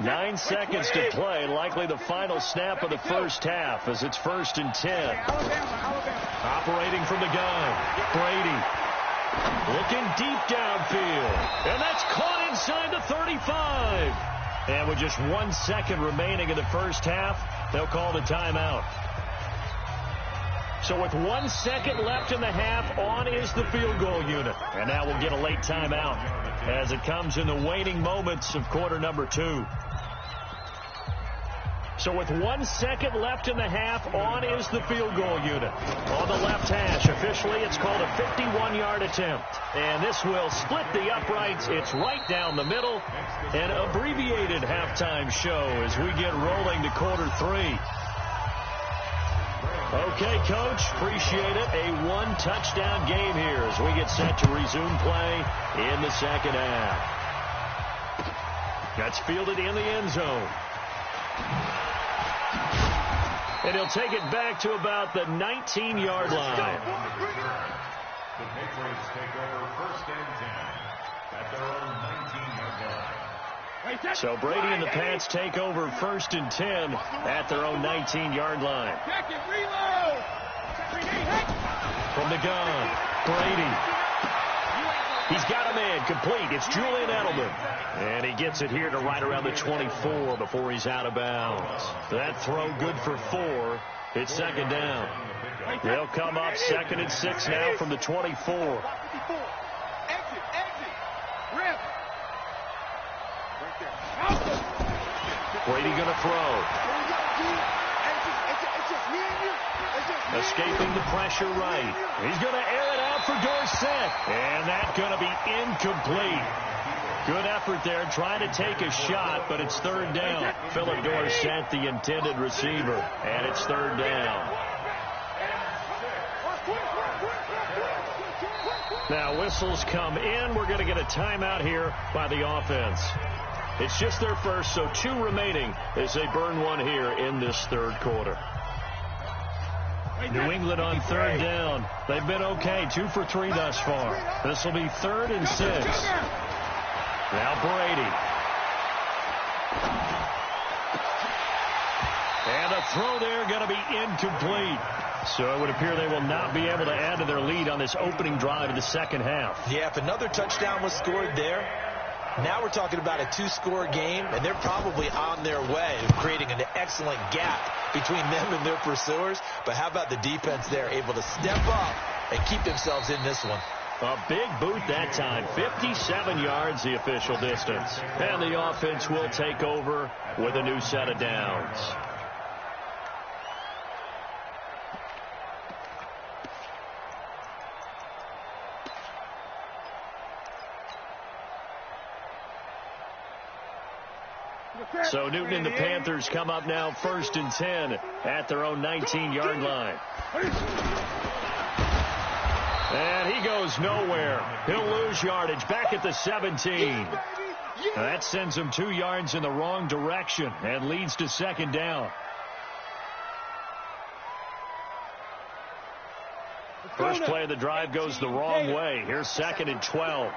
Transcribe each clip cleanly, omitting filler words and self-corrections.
9 seconds to play, likely the final snap of the first half as it's 1st and 10. Operating from the gun, Brady. Looking deep downfield. And that's caught inside the 35. And with just 1 second remaining in the first half, they'll call the timeout. So with 1 second left in the half, on is the field goal unit. And now we'll get a late timeout as it comes in the waning moments of quarter number 2. So with 1 second left in the half, on is the field goal unit. On the left hash, officially it's called a 51-yard attempt. And this will split the uprights. It's right down the middle. An abbreviated halftime show as we get rolling to quarter 3. Okay, Coach, appreciate it. A one-touchdown game here as we get set to resume play in the second half. That's fielded in the end zone. And he'll take it back to about the 19-yard line. The Patriots take over 1st and 10 at their own 19-yard line. So Brady and the Pats take over 1st and 10 at their own 19-yard line. From the gun, Brady. He's got a man complete. It's Julian Edelman. And he gets it here to right around the 24 before he's out of bounds. That throw good for 4. It's second down. They'll come up 2nd and 6 now from the 24. Brady going to throw. Escaping the pressure right. He's going to air it out for Dorsett. And that's going to be incomplete. Good effort there, trying to take a shot, but it's 3rd down. Philip Dorsett, the intended receiver, and it's 3rd down. Now whistles come in. We're going to get a timeout here by the offense. It's just their first, so 2 remaining as they burn one here in this 3rd quarter. New England on 3rd down. They've been okay, 2 for 3 thus far. This will be 3rd and 6. Now Brady. And a throw there going to be incomplete. So it would appear they will not be able to add to their lead on this opening drive of the second half. Yeah, if another touchdown was scored there, now we're talking about a 2-score game, and they're probably on their way of creating an excellent gap between them and their pursuers. But how about the defense there, able to step up and keep themselves in this one? A big boot that time. 57 yards the official distance. And the offense will take over with a new set of downs. So Newton and the Panthers come up now 1st and 10 at their own 19-yard line. And he goes nowhere. He'll lose yardage back at the 17. That sends him 2 yards in the wrong direction and leads to 2nd down. First play of the drive goes the wrong way. Here's 2nd and 12.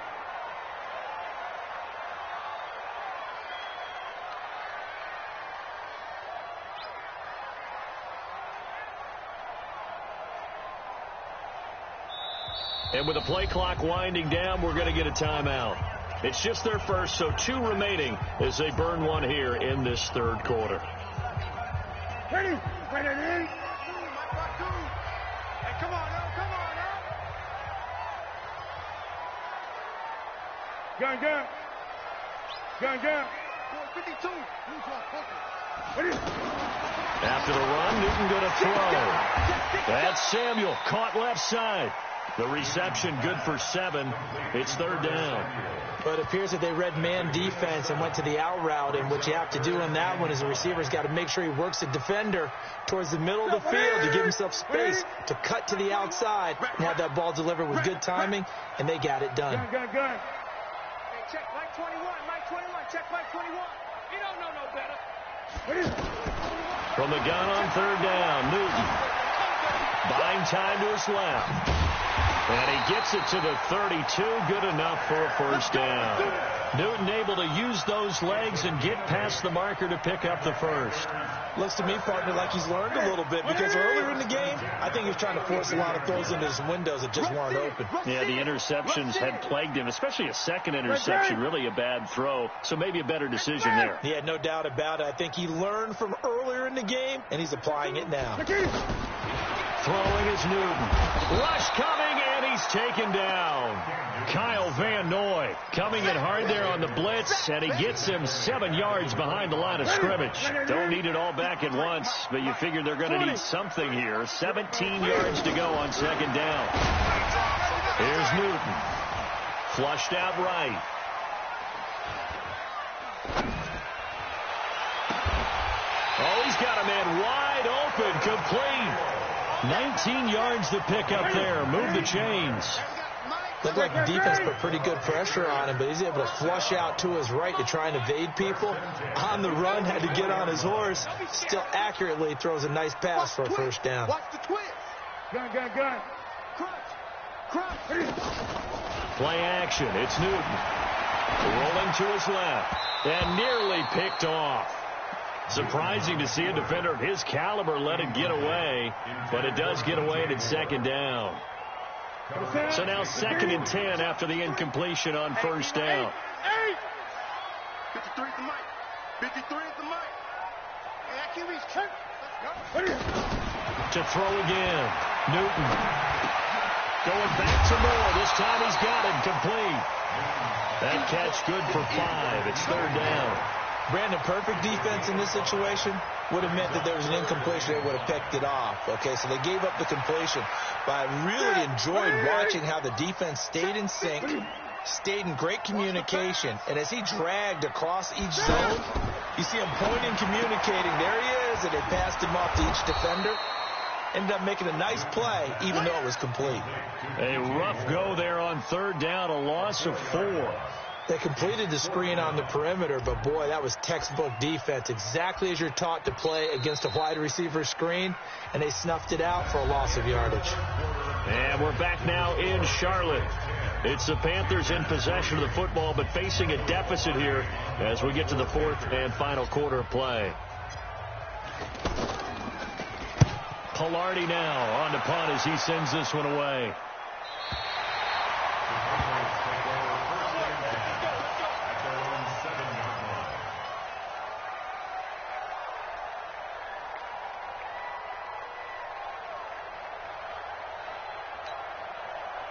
And with the play clock winding down, we're going to get a timeout. It's just their first, so 2 remaining as they burn one here in this 3rd quarter. Ready? Ready? Hey, come on now, come on now. Gun. Gun. 52. Ready? After the run, Newton going to throw. That's Samuel, caught left side. The reception good for 7. It's 3rd down. But it appears that they read man defense and went to the out route. And what you have to do on that one is the receiver's got to make sure he works the defender towards the middle of the field to give himself space to cut to the outside and have that ball delivered with good timing, and they got it done. Gun. Hey, check Mike 21. Check Mike 21. He don't know no better. From the gun on 3rd down, Newton. Buying time to his left. And he gets it to the 32. Good enough for a 1st down. Newton able to use those legs and get past the marker to pick up the first. Looks to me, partner, like he's learned a little bit, because earlier in the game, I think he was trying to force a lot of throws into his windows that just weren't open. Yeah, the interceptions had plagued him, especially a second interception, really a bad throw. So maybe a better decision there. Yeah, no doubt about it. I think he learned from earlier in the game, and he's applying it now. Throwing is Newton. Rush coming, and he's taken down. Kyle Van Noy coming in hard there on the blitz, and he gets him 7 yards behind the line of scrimmage. Don't need it all back at once, but you figure they're going to need something here. 17 yards to go on second down. Here's Newton. Flushed out right. Oh, he's got a man wide open, complete. 19 yards to pick up there. Move the chains. Looked like the defense put pretty good pressure on him, but he's able to flush out to his right to try and evade people. On the run, had to get on his horse. Still accurately throws a nice pass for a first down. Watch the twist. Gun. Crunch. Play action. It's Newton. Rolling to his left. And nearly picked off. Surprising to see a defender of his caliber let it get away, but it does get away and it's second down. So now 2nd and 10 after the incompletion on first down. 53 at the mic. 53 at the mic. To throw again. Newton. Going back to Moore. This time he's got it complete. That catch good for 5. It's third down. Brandon, perfect defense in this situation would have meant that there was an incompletion. They would have picked it off. Okay, so they gave up the completion. But I really enjoyed watching how the defense stayed in sync, stayed in great communication. And as he dragged across each zone, you see him pointing, communicating. There he is, and they passed him off to each defender. Ended up making a nice play, even though it was complete. A rough go there on third down, a loss of 4. They completed the screen on the perimeter, but, boy, that was textbook defense, exactly as you're taught to play against a wide receiver screen, and they snuffed it out for a loss of yardage. And we're back now in Charlotte. It's the Panthers in possession of the football, but facing a deficit here as we get to the 4th and final quarter of play. Palardy now on to punt as he sends this one away.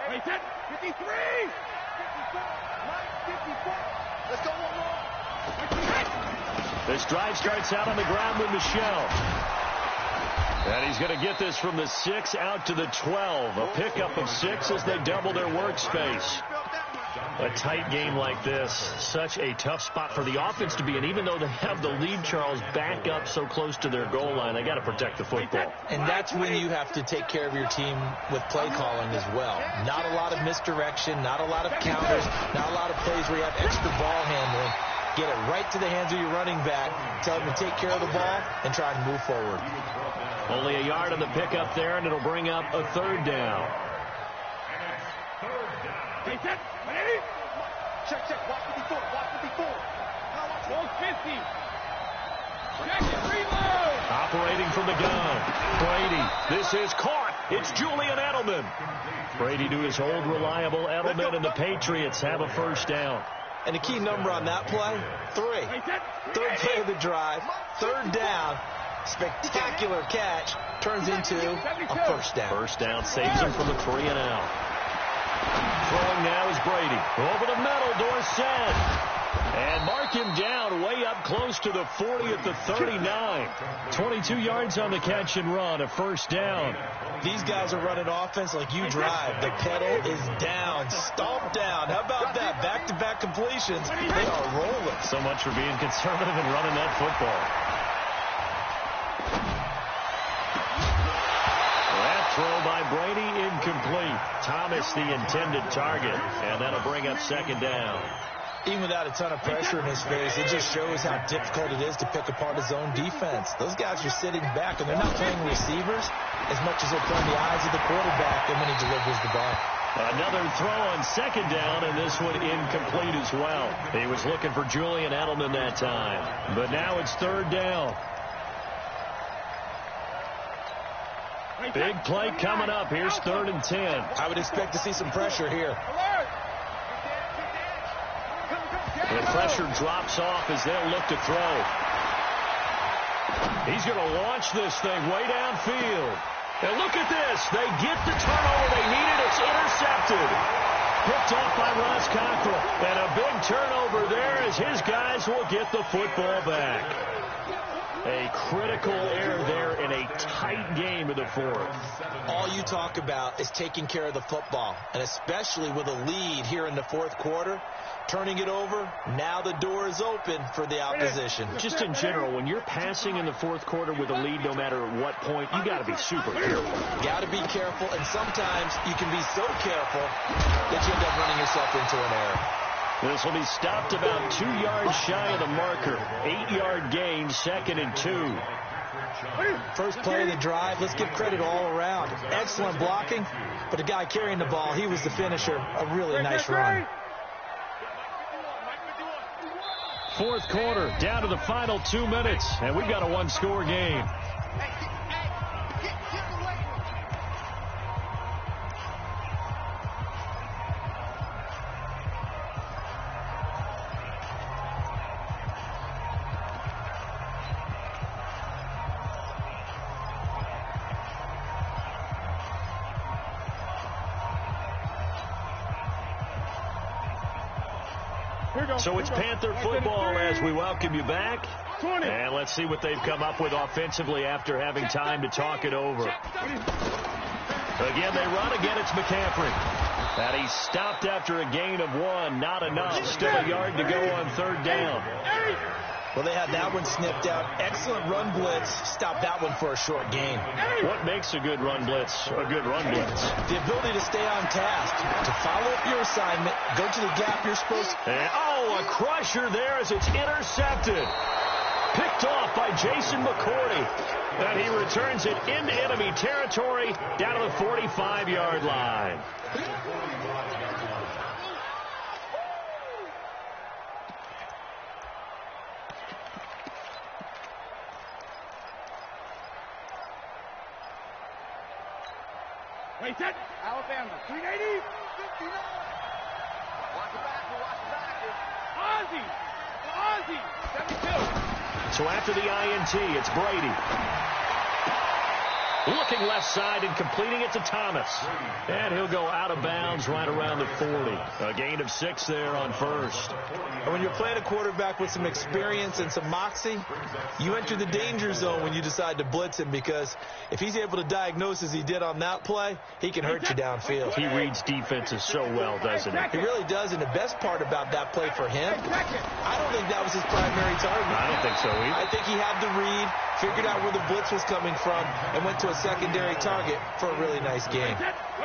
Hey, 53! 54! Let's go one more. This drive starts out on the ground with Michelle. And he's going to get this from the 6 out to the 12. A pickup of 6 as they double their workspace. A tight game like this, such a tough spot for the offense to be in. Even though they have the lead, Charles, back up so close to their goal line, they got to protect the football. And that's when you have to take care of your team with play calling as well. Not a lot of misdirection, not a lot of counters, not a lot of plays where you have extra ball handling. Get it right to the hands of your running back, tell him to take care of the ball, and try and move forward. Only a yard on the pickup there, and it'll bring up a third down. Check. Watch 54. Watch 54. Watch 50. Check it. Reload. Operating from the gun. Brady. This is caught. It's Julian Edelman. Brady to his old reliable Edelman, and the Patriots have a first down. And the key number on that play, 3. Third play of the drive. Third down. Spectacular catch. Turns into a first down. First down saves him from the 3 and out. Throwing now is Brady. Over the middle, Dorsett. And mark him down way up close to the 40 at the 39. 22 yards on the catch and run, a first down. These guys are running offense like you drive. The pedal is down, stomp down. How about that? Back-to-back completions. They are rolling. So much for being conservative and running that football. Throw by Brady, incomplete. Thomas the intended target, and that'll bring up second down. Even without a ton of pressure in his face, it just shows how difficult it is to pick apart his own defense. Those guys are sitting back, and they're not playing receivers as much as they're playing the eyes of the quarterback and when he delivers the ball. Another throw on second down, and this one incomplete as well. He was looking for Julian Edelman that time. But now it's third down. Big play coming up. Here's 3rd and 10. I would expect to see some pressure here. The pressure drops off as they'll look to throw. He's going to launch this thing way downfield. And look at this. They get the turnover they needed. It's intercepted. Picked off by Ross Cockrell. And a big turnover there as his guys will get the football back. A critical error there in a tight game in the 4th. All you talk about is taking care of the football, and especially with a lead here in the 4th quarter, turning it over, now the door is open for the opposition. Just in general, when you're passing in the 4th quarter with a lead, no matter at what point, you got to be super careful. Got to be careful, and sometimes you can be so careful that you end up running yourself into an error. This will be stopped about 2 yards shy of the marker. 8-yard gain, 2nd and 2. First play of the drive, let's give credit all around. Excellent blocking, but the guy carrying the ball, he was the finisher. A really nice run. 4th quarter, down to the final 2 minutes, and we've got a 1-score game. So it's Panther football as we welcome you back. And let's see what they've come up with offensively after having time to talk it over. Again, they run. Again, it's McCaffrey. And he's stopped after a gain of 1. Not enough. Still a yard to go on 3rd down. Well, they had that one snipped out. Excellent run blitz. Stopped that one for a short gain. What makes a good run blitz a good run blitz? The ability to stay on task, to follow up your assignment, go to the gap you're supposed to. And, a crusher there as it's intercepted. Picked off by Jason McCourty. And he returns it into enemy territory down to the 45-yard line. Wait, set. Alabama, 380. 59. Watch the back. Ozzie, 72. So after the INT, it's Brady. Looking left side and completing it to Thomas. And he'll go out of bounds right around the 40. A gain of 6 there on 1st. And when you're playing a quarterback with some experience and some moxie, you enter the danger zone when you decide to blitz him, because if he's able to diagnose as he did on that play, he can hurt you downfield. He reads defenses so well, doesn't he? He really does, and the best part about that play for him, I don't think that was his primary target. I don't think so either. I think he had the read, figured out where the blitz was coming from, and went to a secondary target for a really nice game.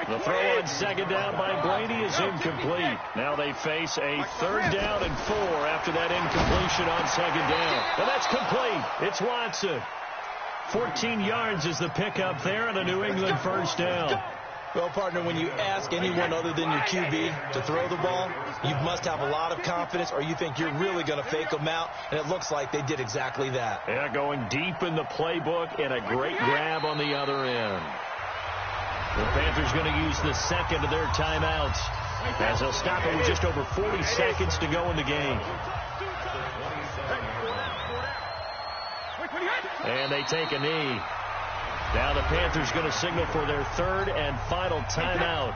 The throw on 2nd down by Brady is incomplete. Now they face a 3rd down and 4 after that incompletion on 2nd down. And that's complete. It's Watson. 14 yards is the pickup there and a New England 1st down. Well, partner, when you ask anyone other than your QB to throw the ball, you must have a lot of confidence, or you think you're really going to fake them out, and it looks like they did exactly that. Yeah, going deep in the playbook and a great grab on the other end. The Panthers going to use the 2nd of their timeouts as they'll stop it with just over 40 seconds to go in the game. And they take a knee. Now the Panthers going to signal for their 3rd and final timeout.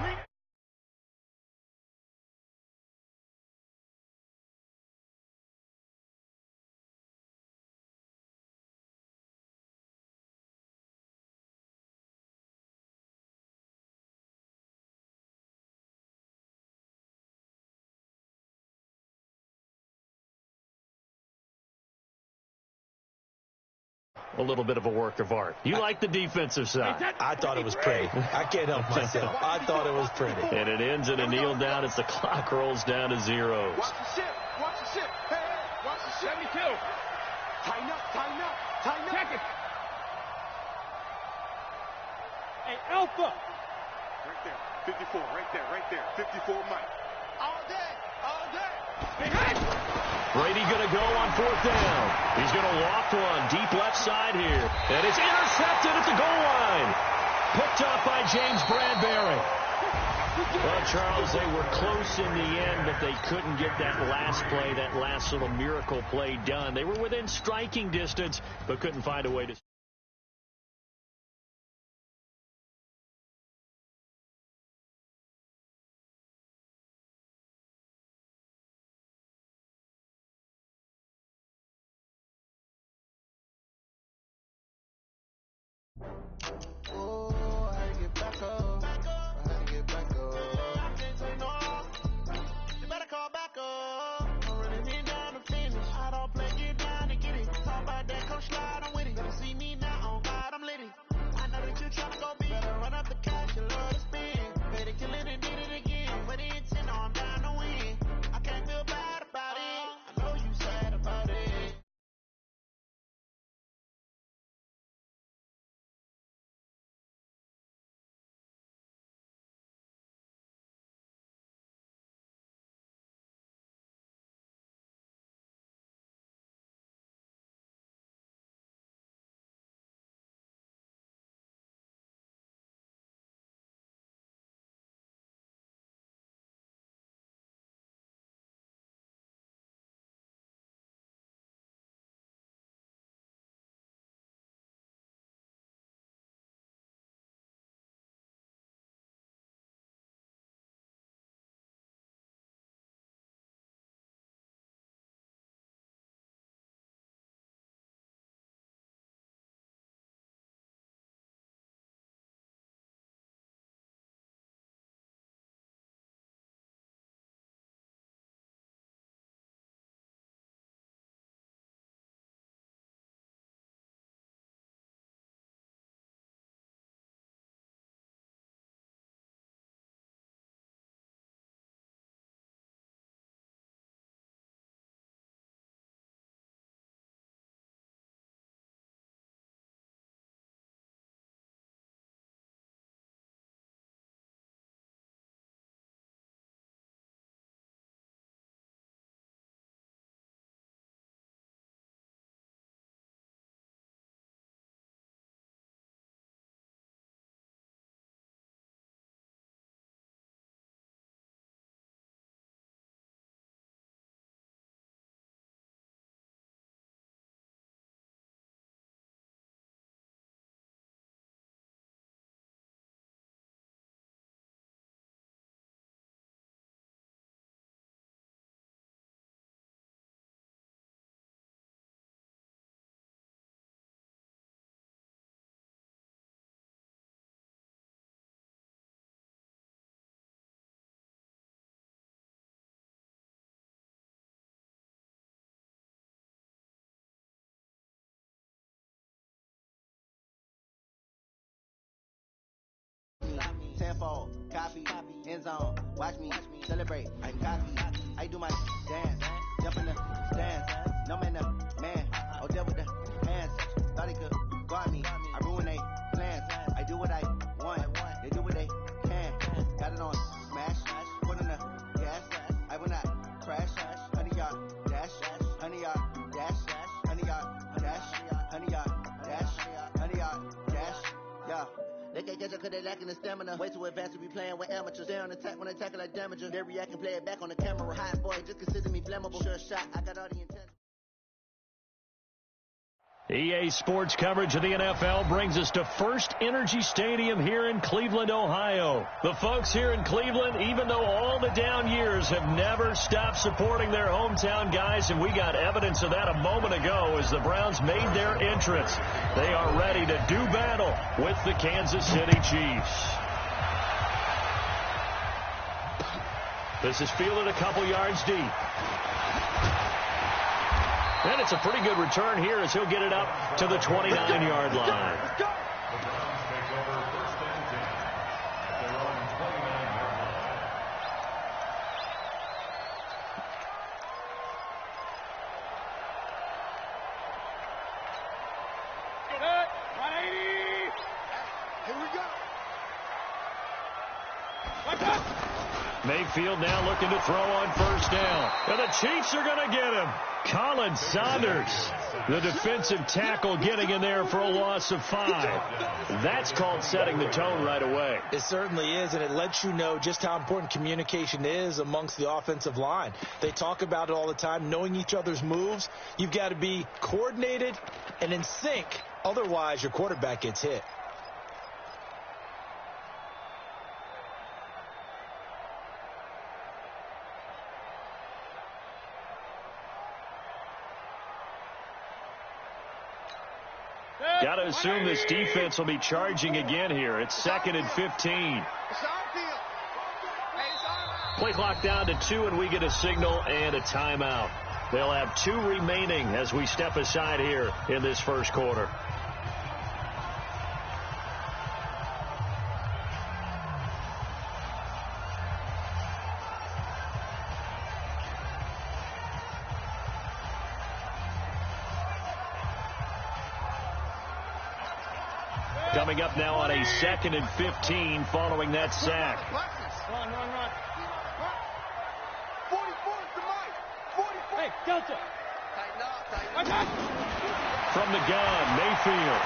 A little bit of a work of art. You like the defensive side. I thought it was pretty. I can't help myself. I thought it was pretty. And it ends in a kneel down as the clock rolls down to 0. Watch the ship. Watch the ship. Hey, watch the ship. 72. Tighten up. Check it. Hey, Alpha. Right there. 54, right there. 54 Mike. All day. Brady going to go on 4th down. He's going to loft one deep left side here. And it's intercepted at the goal line. Picked off by James Bradbury. Well, Charles, they were close in the end, but they couldn't get that last play, that last little miracle play done. They were within striking distance, but couldn't find a way to... Oh, I get back up. I had to get back up. I can't say no. You better call back up. I'm running me down to finish. I don't play, get down and get it. Talk about that, come slide, I'm with it. Better see me now, on God, I'm litty. I know that you tryna go big. Better run up the cash, you love to spin. Better kill it and did it again. But it's in, I'm down to win. I can't feel bad about it. I know you sad about it. Tenfold, copy, end zone, watch me, celebrate, I copy, I do my dance, jump in the stands, no man, man, oh there with the hands, thought he could guard me, I ruin they plans, I do what I want, they do what they can, got it on smash, put in the gas, I will not crash, 100 yard dash, 100 yard dash, 100 yard dash, 100 yard dash, 100 yard dash, yeah. They can't catch up cause they lacking the stamina. Way too advanced to be playing with amateurs. Stay on attack when they tackle like damager. They react and play it back on the camera. Hot boy, just consider me flammable. Sure shot, I got all the intent. EA Sports coverage of the NFL brings us to First Energy Stadium here in Cleveland, Ohio. The folks here in Cleveland, even though all the down years, have never stopped supporting their hometown guys, and we got evidence of that a moment ago as the Browns made their entrance. They are ready to do battle with the Kansas City Chiefs. This is fielded a couple yards deep. And it's a pretty good return here as he'll get it up to the 29-yard line. The Browns take over 1st and 10 at their own 29-yard line. Good. 180. Here we go. Mayfield now looking to throw on first down. And the Chiefs are going to get him. Colin Saunders, the defensive tackle, getting in there for a loss of 5. That's called setting the tone right away. It certainly is, and it lets you know just how important communication is amongst the offensive line. They talk about it all the time, knowing each other's moves. You've got to be coordinated and in sync. Otherwise, your quarterback gets hit. Got to assume this defense will be charging again here. It's 2nd and 15. Play clock down to 2, and we get a signal and a timeout. They'll have 2 remaining as we step aside here in this first quarter. Coming up now on a 2nd and 15 following that sack. Run. 44 to Mike. 44. Hey, Delta. Tighten up. From the gun, Mayfield.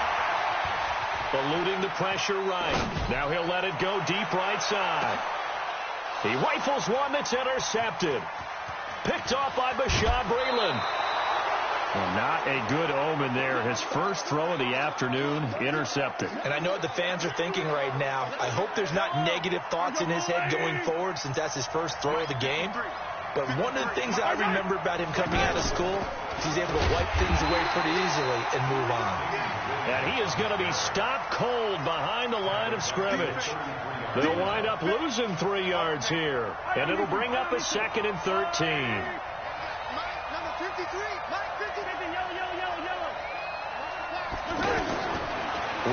Eluding the pressure right. Now he'll let it go deep right side. He rifles one that's intercepted. Picked off by Bashaud Breeland. Well, not a good omen there. His first throw of the afternoon intercepted. And I know what the fans are thinking right now. I hope there's not negative thoughts in his head going forward since that's his first throw of the game. But one of the things I remember about him coming out of school is he's able to wipe things away pretty easily and move on. And he is going to be stopped cold behind the line of scrimmage. They'll wind up losing 3 yards here. And it'll bring up a 2nd and 13. Number 53. Mike 53. Yellow.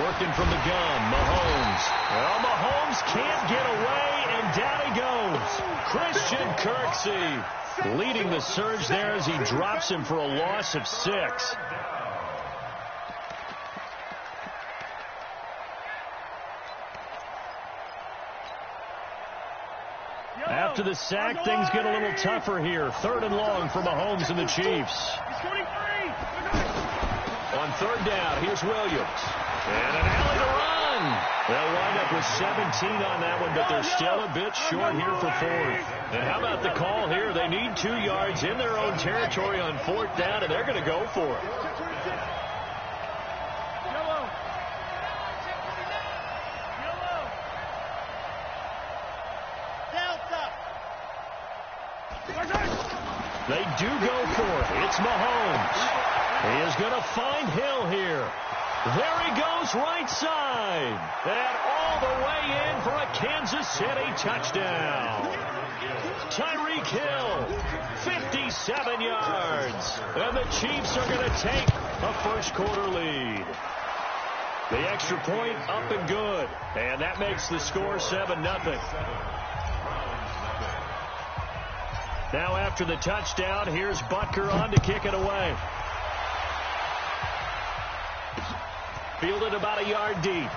Working from the gun, Mahomes. Well, Mahomes can't get away, and down he goes. Christian Kirksey leading the surge there as he drops him for a loss of 6. After the sack, things get a little tougher here. 3rd and long for Mahomes and the Chiefs. On 3rd down, here's Williams. And an alley to run. They'll wind up with 17 on that one, but they're still a bit short here for 4th. And how about the call here? They need 2 yards in their own territory on 4th down, and they're going to go for it. They do go for it. It's Mahomes. He is going to find Hill here. There he goes right side. And all the way in for a Kansas City touchdown. Tyreek Hill, 57 yards. And the Chiefs are going to take a first quarter lead. The extra point up and good. And that makes the score 7-0. Now after the touchdown, here's Butker on to kick it away. Fielded about a yard deep.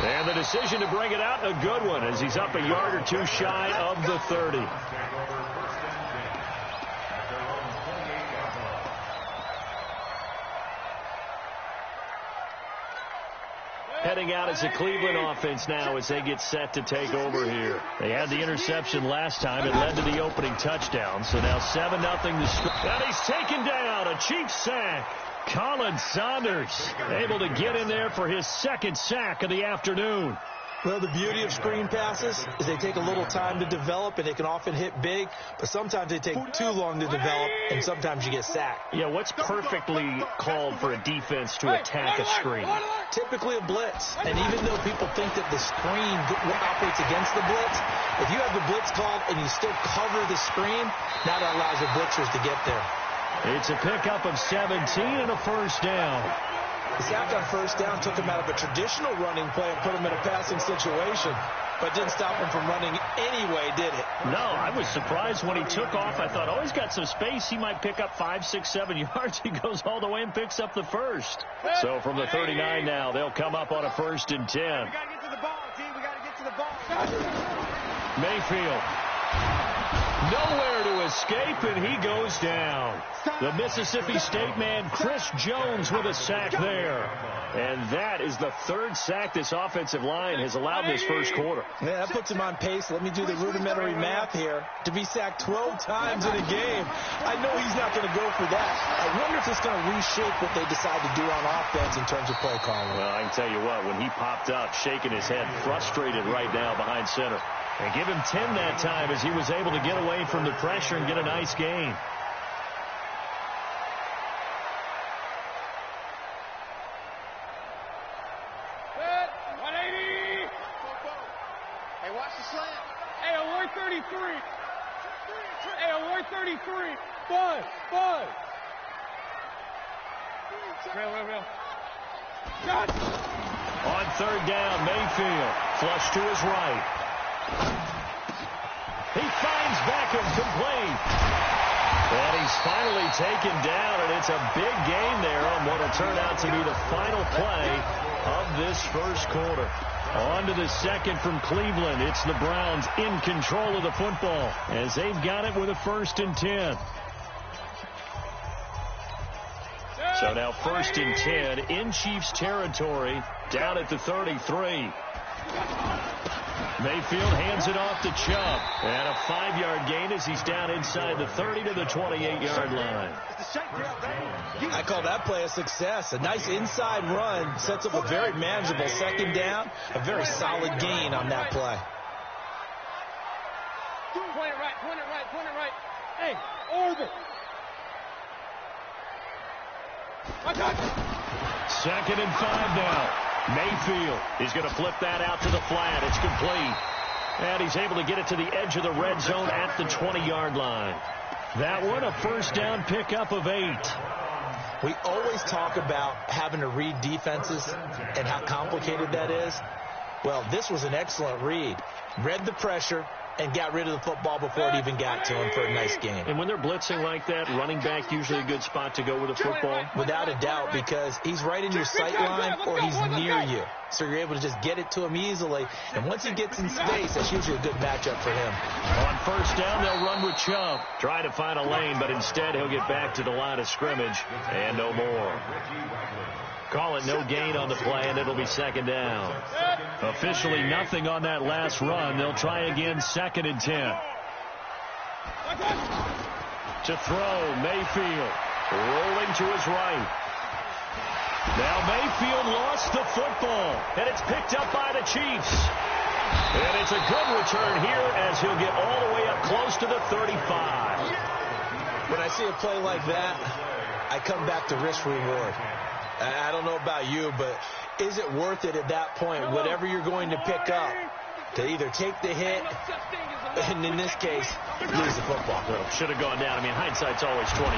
And the decision to bring it out, a good one, as he's up a yard or 2 shy of the 30. Heading out as a Cleveland offense now as they get set to take over here. They had the interception last time. It led to the opening touchdown. So now 7-0 the score. And he's taken down. A Chiefs sack. Colin Saunders able to get in there for his 2nd sack of the afternoon. Well, the beauty of screen passes is they take a little time to develop, and they can often hit big, but sometimes they take too long to develop, and sometimes you get sacked. Yeah, what's perfectly called for a defense to attack a screen? Typically a blitz, and even though people think that the screen operates against the blitz, if you have the blitz called and you still cover the screen, that allows the blitzers to get there. It's a pickup of 17 and a first down. The sack on first down took him out of a traditional running play and put him in a passing situation, but didn't stop him from running anyway, did it? No, I was surprised when he took off. I thought, oh, he's got some space. He might pick up 5, 6, 7 yards. He goes all the way and picks up the first. So from the 39 now, they'll come up on a 1st and 10. We got to get to the ball, team. Mayfield. Nowhere to escape, and he goes down. The Mississippi State man, Chris Jones, with a sack there. And that is the third sack this offensive line has allowed this first quarter. Yeah, that puts him on pace. Let me do the rudimentary math here. To be sacked 12 times in a game, I know he's not going to go for that. I wonder if it's going to reshape what they decide to do on offense in terms of play calling. Well, I can tell you what, when he popped up, shaking his head, frustrated right now behind center. And give him 10 that time as he was able to get away from the pressure and get a nice gain. Set. 180. Hey, watch the slant. Hey, alert 33. Hey, alert 33. Bud. Real. Got it. On third down, Mayfield. Flush to his right. He finds Beckham complete. And he's finally taken down, and it's a big gain there on what will turn out to be the final play of this first quarter. On to the second from Cleveland. It's the Browns in control of the football as they've got it with a 1st and 10. So now 1st and 10 in Chiefs territory, down at the 33. Mayfield hands it off to Chubb. And a 5-yard gain as he's down inside the 30 to the 28-yard line. I call that play a success. A nice inside run sets up a very manageable 2nd down. A very solid gain on that play. Point it right. Hey, orbit. 2nd and 5 now. Mayfield is going to flip that out to the flat. It's complete. And he's able to get it to the edge of the red zone at the 20-yard line. That one, a 1st down pickup of 8. We always talk about having to read defenses and how complicated that is. Well, this was an excellent read. Read the pressure and got rid of the football before it even got to him for a nice game. And when they're blitzing like that, running back usually a good spot to go with the football? Without a doubt, because he's right in your sight line or he's near you. So you're able to just get it to him easily. And once he gets in space, that's usually a good matchup for him. On 1st down, they'll run with Chubb. Try to find a lane, but instead he'll get back to the line of scrimmage and no more. Call it no gain on the play, and it'll be 2nd down. Officially nothing on that last run. They'll try again 2nd and 10. To throw, Mayfield. Rolling to his right. Now Mayfield lost the football, and it's picked up by the Chiefs. And it's a good return here as he'll get all the way up close to the 35. When I see a play like that, I come back to risk-reward. I don't know about you, but is it worth it at that point, whatever you're going to pick up, to either take the hit, and in this case, lose the football? Well, should have gone down. I mean, hindsight's always 20/20,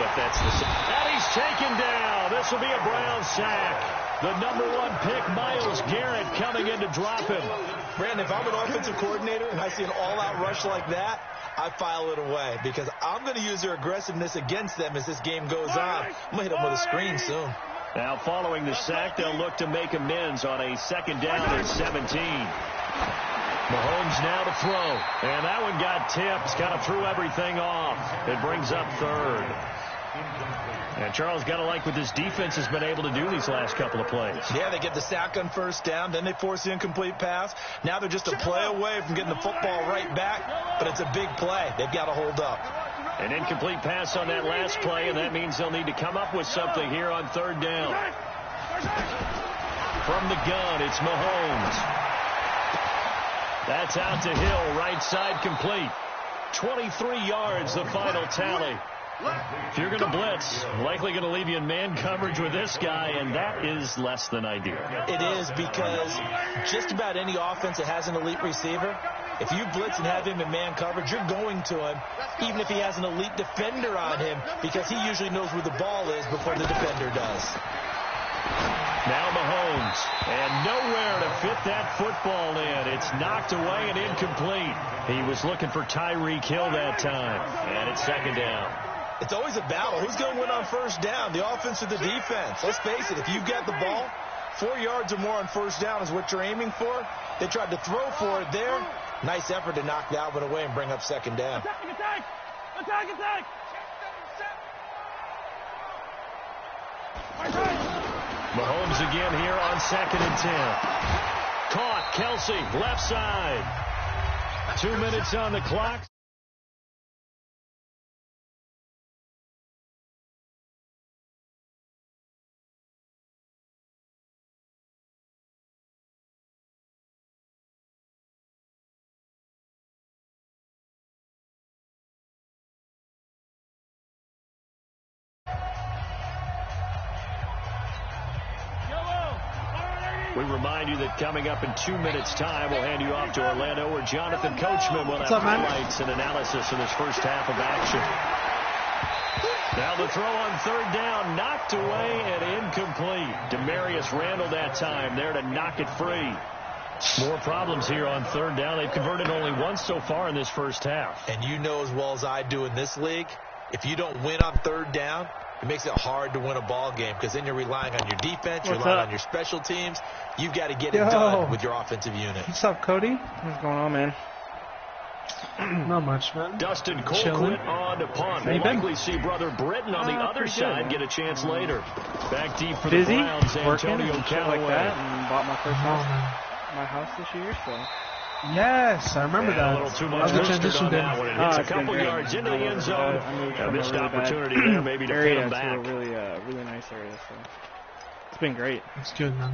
but that's the... And he's taken down. This will be a Brown sack. The number 1 pick, Myles Garrett, coming in to drop him. Brandon, if I'm an offensive coordinator and I see an all-out rush like that, I file it away because I'm going to use their aggressiveness against them as this game goes on. I'm going to hit them with a screen soon. Now, following the sack, they'll look to make amends on a 2nd down and 17. Mahomes now to throw. And that one got tipped. Kind of threw everything off. It brings up 3rd. And Charles, got to like what this defense has been able to do these last couple of plays. Yeah, they get the sack on 1st down. Then they force the incomplete pass. Now they're just a play away from getting the football right back. But it's a big play. They've got to hold up. An incomplete pass on that last play, and that means they'll need to come up with something here on 3rd down. From the gun, it's Mahomes. That's out to Hill, right side complete. 23 yards, the final tally. If you're going to blitz, likely going to leave you in man coverage with this guy, and that is less than ideal. It is because just about any offense that has an elite receiver, if you blitz and have him in man coverage, you're going to him, even if he has an elite defender on him, because he usually knows where the ball is before the defender does. Now Mahomes, and nowhere to fit that football in. It's knocked away and incomplete. He was looking for Tyreek Hill that time, and it's 2nd down. It's always a battle. Who's going to win on 1st down, the offense or the defense? Let's face it, if you've got the ball, 4 yards or more on first down is what you're aiming for. They tried to throw for it there. Nice effort to knock that one away and bring up second down. Attack! Attack! Attack! Mahomes again here on 2nd and 10. Caught. Kelsey, left side. 2 minutes on the clock. We remind you that coming up in 2 minutes' time, we'll hand you off to Orlando, where Jonathan Coachman will have highlights and analysis in his first half of action. Now the throw on 3rd down, knocked away and incomplete. Demarius Randall that time there to knock it free. More problems here on 3rd down. They've converted only once so far in this first half. And you know as well as I do in this league, if you don't win on 3rd down, it makes it hard to win a ball game because then you're relying on your defense, you're relying on your special teams. You've got to get it done with your offensive unit. What's up, Cody? What's going on, man? Not much, man. Dustin Colquitt on to punt. We'll likely see brother Britton on the other side get a chance later. Back deep for the Browns, Antonio Callaway. Like that and bought my first house this year, so. Yes, I remember that. A little too much transition on that one. It hits a couple yards into the end zone. A missed opportunity there maybe to put him back. It's a really nice area, so it's been great. It's good, man.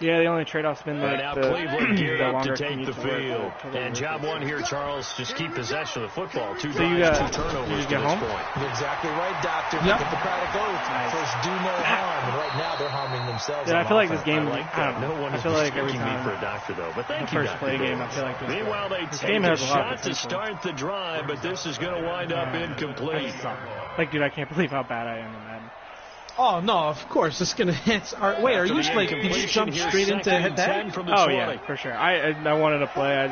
Yeah, the only trade-off's been like now Cleveland geared up to take the field. And job one here, Charles, just keep possession of the football. 2 so drives, 2 turnovers to this point. You're exactly right, Doctor. Yep. Hippocratic oath. First, do no harm. And right now, they're harming themselves. Yeah, I feel like this game. I like that. No one is mistaking me for a doctor, though. But thank you, first play game, I feel like meanwhile, they take a shot to start the drive, but this is going to wind up incomplete. Like, dude, I can't believe how bad I am in Madden. Oh, no, of course. It's going to hit. Wait, are you like, did you jump straight into hit that? Oh, yeah, for sure. I wanted to play.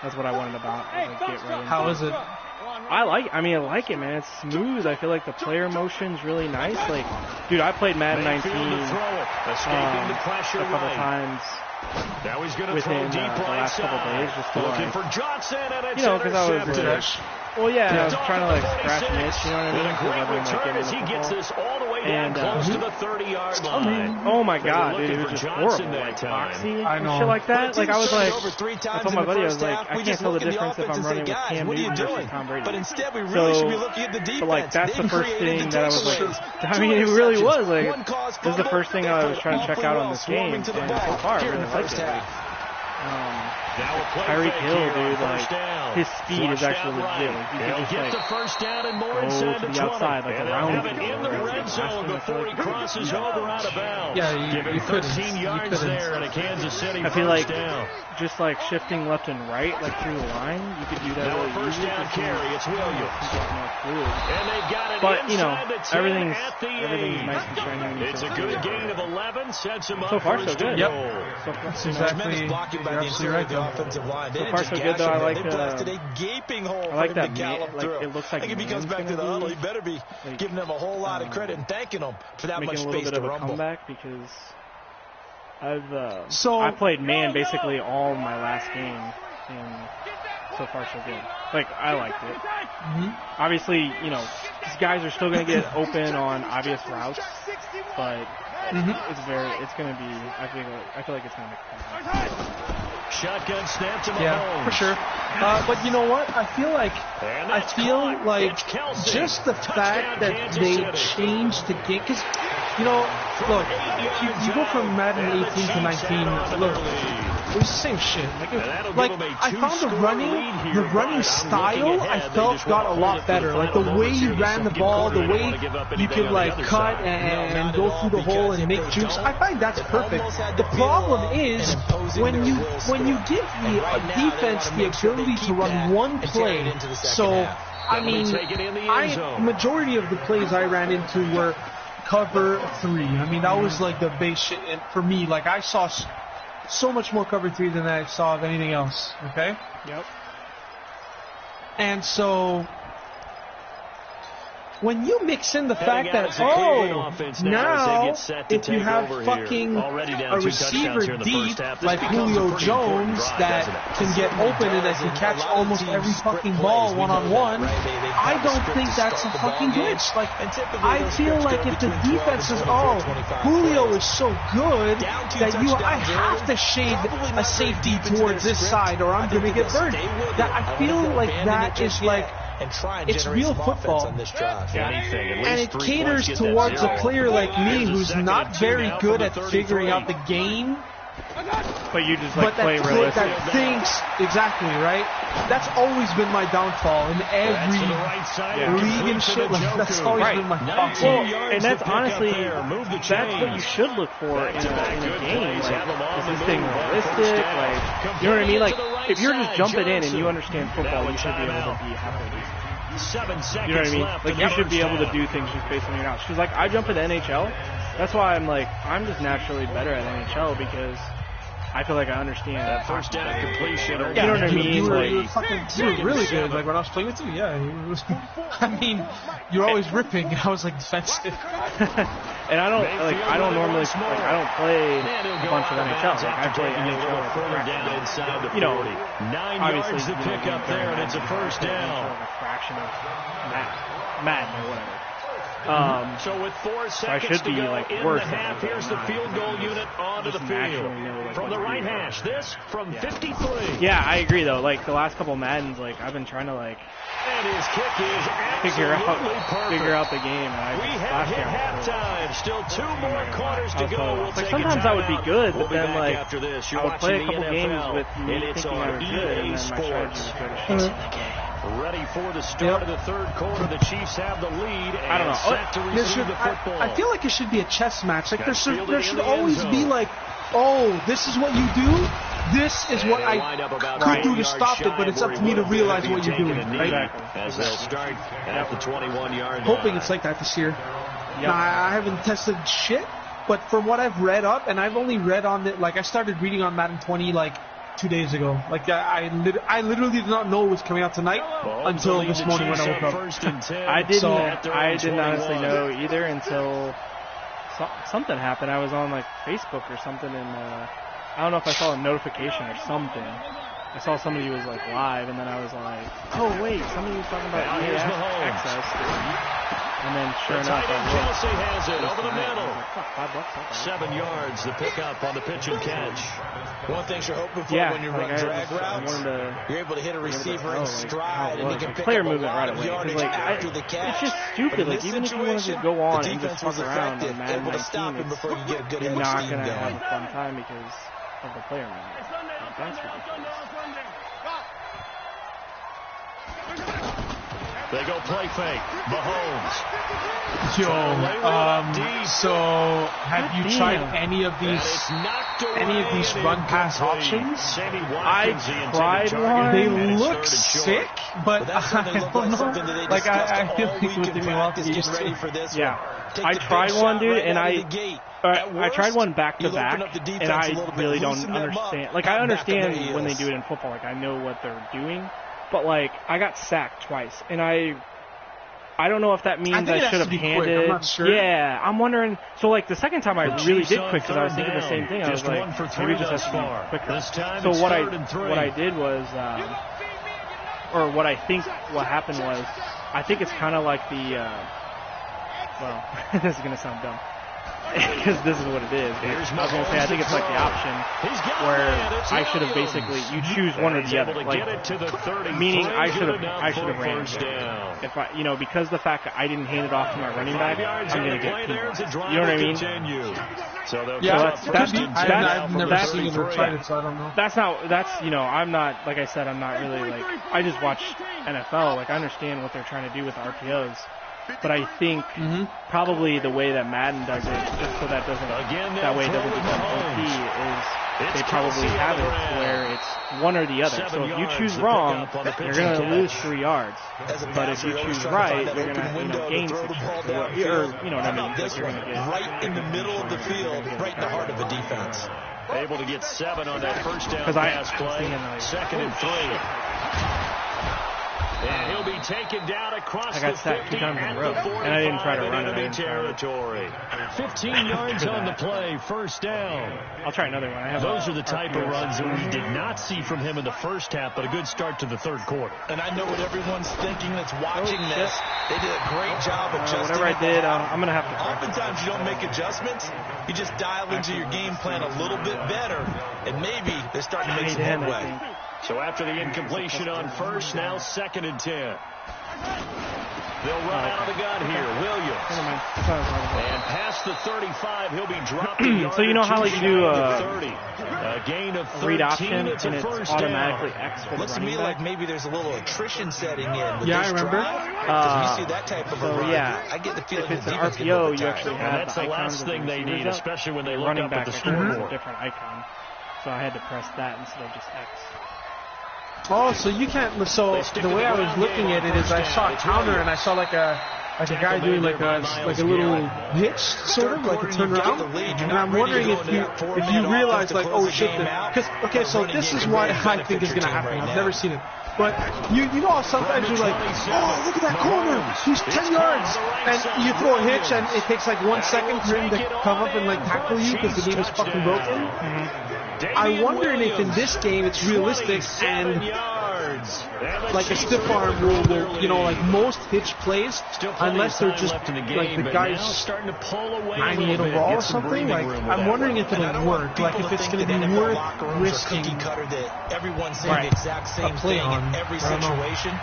That's what I wanted about. Like, get right How is it? I like it, man. It's smooth. I feel like the player motion's really nice. Like, dude, I played Madden 19 a couple times. Now he's going to within throw deep the last couple days, just to looking like, for Johnson, and it's because I was well, yeah, I was trying to like scratch an itch, you know what I mean? A great return as he gets this all the way down close to the 30-yard line. Oh my God, dude, it was just horrible. Like boxy and shit like that. Like I was like, I told my buddy, I was like, I can't tell the difference if I'm running with Cam Newton versus Tom Brady. But instead, we really should be looking at the defense. But like that's the first thing that I was like, I mean, it really was like, this is the first thing I was trying to check out on this game, and so far, I really liked it. Tyreek Hill, dude, like, his speed is actually legit. Like, you can just, like, the first down and more go to the outside, like, around it in the red zone before he crosses over out of bounds. Yeah, you couldn't. 13 yards there in a Kansas City I feel like down. Just, like, shifting left and right, like, through the line, you could do that now really first easily. down carry, it's Williams. And they've got it but, you know, inside the 10 everything's at the nice and shiny. It's a good gain of 11, sets him up so far, so good. Yep. So far, That's exactly blocking by the interior of the offensive line. So far, so good, though. I like they blasted a gaping hole I like for him that to gallop through. It looks like if he comes back to the huddle, he better be giving them a whole lot of credit and thanking them for that much space to rumble. Making a little bit of a comeback because I played man basically all my last game, and so far so good. Like, I liked it. Obviously, you know, these guys are still going to get open on obvious routes, but it's going to be, I feel like it's going to make a comeback. Shotgun snap to Mahomes. Yeah, for sure. But you know what? I feel like just the fact that they changed the game, because you know, look, you go from Madden 18 to 19. Look, it was the same shit. Like I found the running style I felt got a lot better. Like the way you ran the ball, the way you could like cut and go through the hole and make jukes. I find that's perfect. The problem is when you give the defense the ability to run one play. So I mean, majority of the plays I ran into were cover 3. I mean, that was like the base shit. And for me, like I saw so much more cover 3 than I saw of anything else. Okay. Yep. And so when you mix in the fact that, now if you have fucking a receiver deep like Julio Jones that can get open and that can catch almost every fucking ball one-on-one, I don't think that's a fucking glitch. Like, I feel like if the defense is, Julio is so good that I have to shade a safety towards this side or I'm going to get burned. That I feel like that is like, it's real football. And it caters towards a player like me who's not very good at figuring out the game. But you just like play realistic. That thinks, exactly, right? That's always been my downfall in every league and shit. Like, that's always been my downfall. And that's honestly, that's what you should look for in a game. Like, is this thing realistic? Like, you know what I mean? Like, if you're just jumping in and you understand football, you should be able to be halfway decent. 7 seconds. You know what I mean? Like, you should be able to do things just based on your knowledge. Because, like, I jump into NHL. That's why I'm just naturally better at NHL because I feel like I understand that first down completion. You know what I mean? You were really good. Like, when I was playing with you, I mean, you're always ripping, and I was like defensive. And I don't normally I don't play a bunch of NHL. Like, I play NHL further down inside the 40. 9 yards to pick up there, and it's a first down. A fraction of Madden or whatever. So with 4 seconds I should be to go like in worse the half, here's the field goal unit onto the field. From the right hash, this from 53. Yeah, I agree though. Like the last couple Maddens, like I've been trying to like and his kick is figure out the game. And we have hit halftime. Still 2 more quarters to go. Like sometimes I would be good, but then like I would play a couple games with me thinking I was good, and then my strategy would go to shit. Ready for the start of the third quarter. The Chiefs have the lead. I don't know. Set to receive the football. I feel like it should be a chess match. Like there should always be like, this is what you do. This is what I could do to stop it, but it's up to me to realize what you're doing. Right? As they'll start at the 21-yard line. Hoping it's like that this year. Now, I haven't tested shit, but from what I've read up, and I've only read on it, like I started reading on Madden 20 like 2 days ago. Like I literally did not know it was coming out tonight until this morning when I woke up. I didn't honestly know either until something happened. I was on like Facebook or something, and I don't know if I saw a notification or something. I saw somebody was like live, and then I was like, oh wait, somebody was talking about EA access. And then sure enough, Kelsey has it over the middle. Like, 7 yards, the pickup on the pitch and catch. One thing you're hoping for when you run drag routes, you're able to hit a receiver in stride, and he can pick player up movement right away. Like, after the catch. It's just stupid. Like, even if you want to just go on and just fuck around on Madden 19, you're not going to have a fun time because of the player movement. Like, that's ridiculous. They go play fake. Mahomes. So have you tried any of these run pass options? I tried one. They look sick, but I don't know. Like I feel like it would take me a while to get used to. Yeah, I tried one, dude, and I tried one back to back, and I really don't understand. Like I understand when they do it in football. Like I know what they're doing. But, like, I got sacked twice, and I don't know if that means I should have handed. I'm not sure. Yeah, I'm wondering. So, like, the second time I really did quick because I was thinking the same thing. I was like, maybe it just has to be quicker. So what I did was, or what I think what happened was, I think it's kind of like the, well, this is going to sound dumb. Because this is what it is. I was going to say, I think it's like the option where I should have basically, you choose one or the other. Like, meaning I should have ran it. If I, because the fact that I didn't hand it off to my running back, I'm going to get penalized. You know what I mean? I've never seen it or tried it, so I don't know. I'm not, like I said, I'm not really like, I just watch NFL. Like, I understand what they're trying to do with RPOs. But I think probably the way that Madden does it, just so that way it doesn't become OP, is they probably have it where it's one or the other. So if you choose wrong, you're going to lose 3 yards. But if you choose right, you're going to gain 6 yards. Or you know what I mean? Like you're going to get right in the middle of the field, right in the heart of the defense. Able to get 7 on that first down pass play. 2nd and 3. And he'll be taken down across I got sacked 2 times in a row, and I didn't try to run it. enemy territory. 15 yards on the play, first down. I'll try another one. Those are the type of runs that we did not see from him in the first half, but a good start to the third quarter. And I know what everyone's thinking that's watching this. They did a great job adjusting. Whatever I did, I'm going to have to. Oftentimes you don't make adjustments. You just dial into your game plan a little bit better, and maybe they're starting to make some headway. So after the incompletion on first, now 2nd and 10. They'll run out of the gun here. Williams. And past the 35, he'll be dropped. So you know how like you do a gain of 13, read option and it's automatically down. X for the Looks to me like maybe there's a little attrition setting in. Yeah, I remember. You see that type of a run. Yeah, I get the feeling if it's an RPO, you actually have that's the last thing they need, especially when they look running up back at the scoreboard. a different icon. So I had to press that instead of just X. Oh, so you can't. So the way I was looking at it is, I saw a counter and I saw like a guy doing like a little hitch, sort of like a turnaround. And I'm wondering if you realize like, oh shit, because okay, so this is what I think is gonna happen. I've never seen it, but you know how sometimes you're like, oh look at that corner, he's 10 yards, and you throw a hitch and it takes like 1 second for him to come up and like tackle you because the game is fucking broken. I wonder if in this game it's realistic and like a stiff arm rule where, you know, like most hitch plays, unless they're just like the guy's 98 overall or something, like I'm wondering if it'll work, like if it's going to be worth risking everyone's saying the exact same thing in every situation.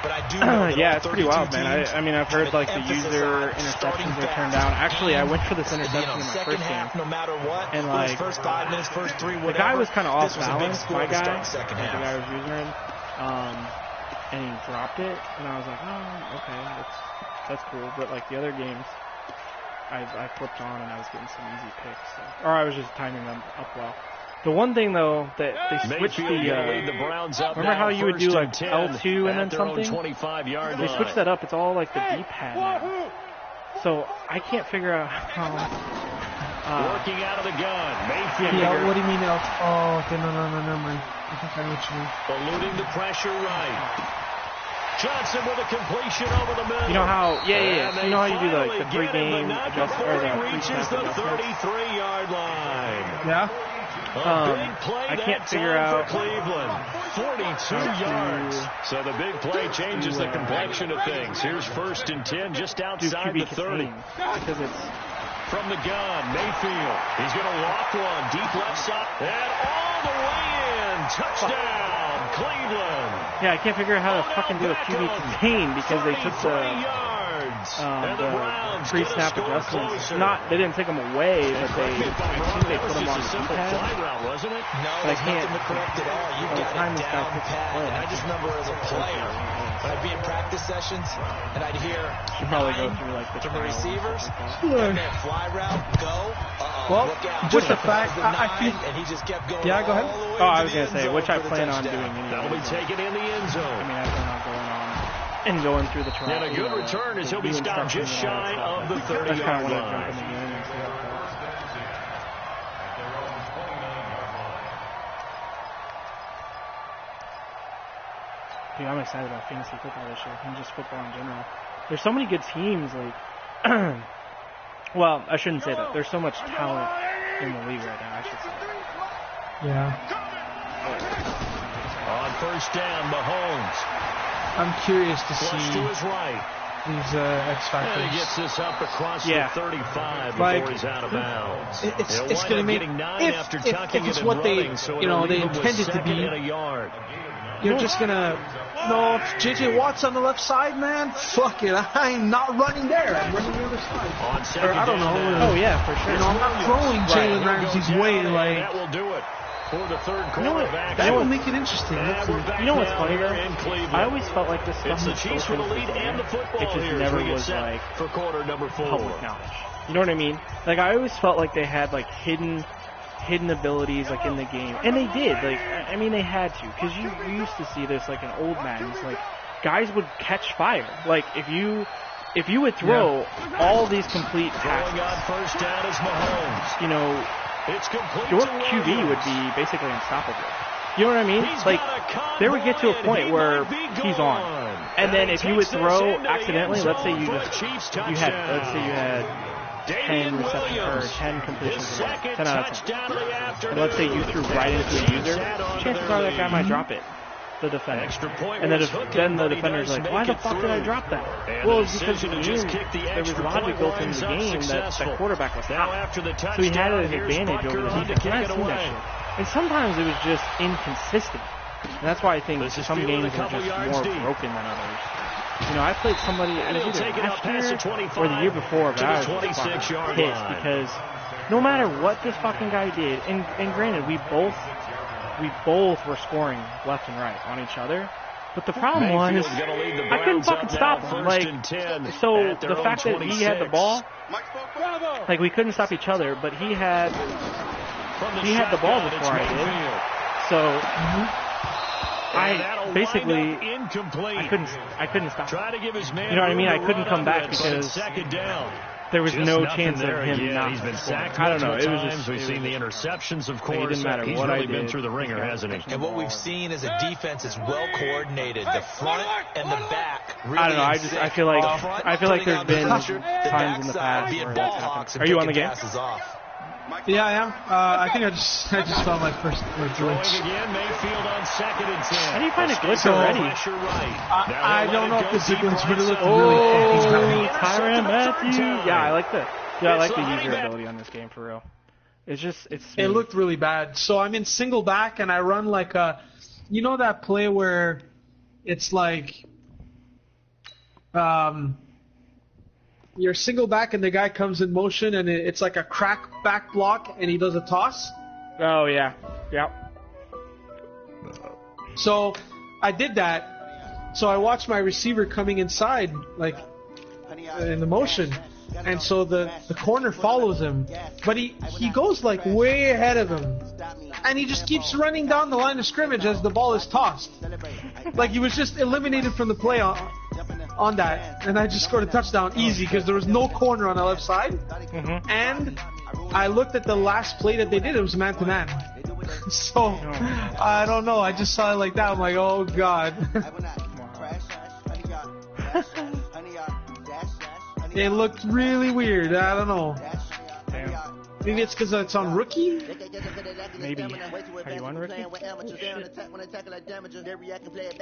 But I do yeah, it's pretty wild, man. I mean, I've heard like the user interceptions are turned down. Actually, I went for this interception in my first game, and like first 5 minutes, first 3, the guy was kind of off balance. My guy, the guy was using him, and he dropped it, and I was like, oh, okay, that's cool. But like the other games, I flipped on and I was getting some easy picks, so. Or I was just timing them up well. The one thing though that they switched remember how you would do like L2 and then something? They switched that up. It's all like the D-pad now. So I can't figure out how. Working out of the gun, Mayfield. Yeah, what do you mean? Oh, okay, no, never mind. I think I know what you mean. Eluding the pressure right. Johnson with a completion over the middle. You know how? Yeah. You know how you do like the pre-game adjustment or the reaches the 33-yard line. Yeah. I can't figure out Cleveland, 42 yards. So the big play changes the complexion of things. Here's 1st and 10, just outside the 30. Because it's from the gun, Mayfield. He's going to walk one deep left side and all the way in. Touchdown, Cleveland. Yeah, I can't figure out how to fucking do a QB contain because they took the pre-snap adjustments. They didn't take them away, but I think they put them on the D-pad. No, there's nothing to correct at all. You got it down pat. And I just remember as a player, when I'd be in practice sessions, and I'd hear you probably go through like from the receivers, and then fly route, go. Well, look out. just the fact, I feel. And he just kept going. Yeah, go ahead. Oh, I was gonna say, which I plan on doing anyway. That'll be taken in the end zone. I mean, I plan on going on and going through the trial. And a good return as he'll be stopped just shy of the 30-yard line. Dude, I'm excited about fantasy football this year, and just football in general. There's so many good teams, like, well, I shouldn't say that. There's so much talent in the league right now, I should say. Yeah. On first down, Mahomes. I'm curious to see to his right. These X factors. And he gets this up across the 35 like, before he's out of bounds. It's going to make if it's what they they intended to be. You're just gonna if JJ Watt's on the left side, man. Fuck it, I'm not running there. I'm running the other side. Or I don't know. Oh yeah, for sure. I'm not throwing Jalen Ramsey's way. Like that will do it. For the third quarterback. That will make it interesting. You know what's funny though? I always felt like this stuff was the Chiefs for the lead and the football. It just never was like for quarter number 4. Public knowledge. You know what I mean? Like I always felt like they had like hidden abilities like in the game, and they did. Like I mean, they had to because you used to see this like in old Maddens. Like guys would catch fire. Like if you would throw all these complete passes. Going on first down is Mahomes. You know. It's complete. Your QB would be basically unstoppable. You know what I mean? Like, they would get to a point where he's on. And then if you would throw accidentally, let's say you had 10 receptions or 10 completions, 10 out of 10. And let's say you threw right into a user, chances are that guy might drop it, the defender. And then the defender's like, why the fuck did I drop that? Well, it's because there was logic built into the game that the quarterback was hot. So he had an advantage over the defense. And I've seen that shit. And sometimes it was just inconsistent. And that's why I think some games are just more broken than others. You know, I played somebody either last year or the year before, but I was fucking pissed because no matter what this fucking guy did, and granted, we both were scoring left and right on each other, but the problem was I couldn't fucking stop him. Like, so the fact that he had the ball, like we couldn't stop each other, but he had the ball before I did, so. I basically I couldn't stop. You know what I mean? I couldn't come back because there was no chance of him not. He's been sacked. I don't know. It was just we've seen the interceptions, of course. It didn't matter He's what really I did. Been through the ringer, hasn't he? And what we've seen is a defense is well coordinated. The front and the back. Really I don't know. I feel like there's been times in the past where that's happened. Are you on the game? Yeah, I am. I think I just saw my first glitch. Again, Mayfield on 2nd and 10. How do you find a glitch already? I don't know if it's a glitch, but it looked really funky. Tyrann Mathieu. Yeah, I like the user ability on this game for real. It's smooth. It looked really bad. So I'm in single back and I run like you know that play where it's like you're single back and the guy comes in motion and it's like a crack back block and he does a toss. Oh yeah, yep. So I did that. So I watched my receiver coming inside, like in the motion, and so the corner follows him, but he goes like way ahead of him, and he just keeps running down the line of scrimmage as the ball is tossed. Like he was just eliminated from the play on that, and I just scored a touchdown easy because there was no corner on the left side. Mm-hmm. And I looked at the last play that they did; it was man-to-man. So I don't know. I just saw it like that. I'm like, oh god. It looked really weird. I don't know. Damn. Maybe it's because it's on rookie? Maybe. Are you on rookie? Oh, shit.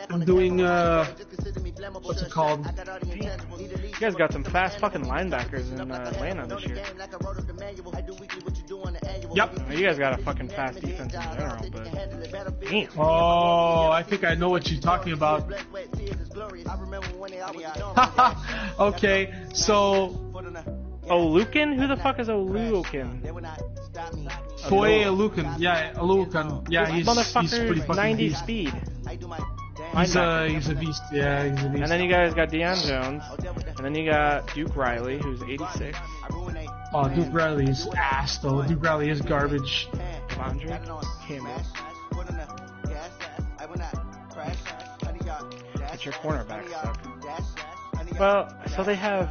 I'm doing, what's it called? You guys got some fast fucking linebackers in Atlanta this year. Yep. Well, you guys got a fucking fast defense in general, but damn. Oh, I think I know what you're talking about. Okay, so... Olukin? Who the fuck is Olukin? Foye Olukin. Yeah, Olukin. Yeah, he's pretty fucking 90 beast. speed. He's a beast. Yeah, he's a beast. And then you guys got Deion Jones. And then you got Duke Riley, who's 86. Oh, Duke Riley's ass, though. Duke Riley is garbage. Andre Campbell. But your cornerbacks suck. Well, so they have...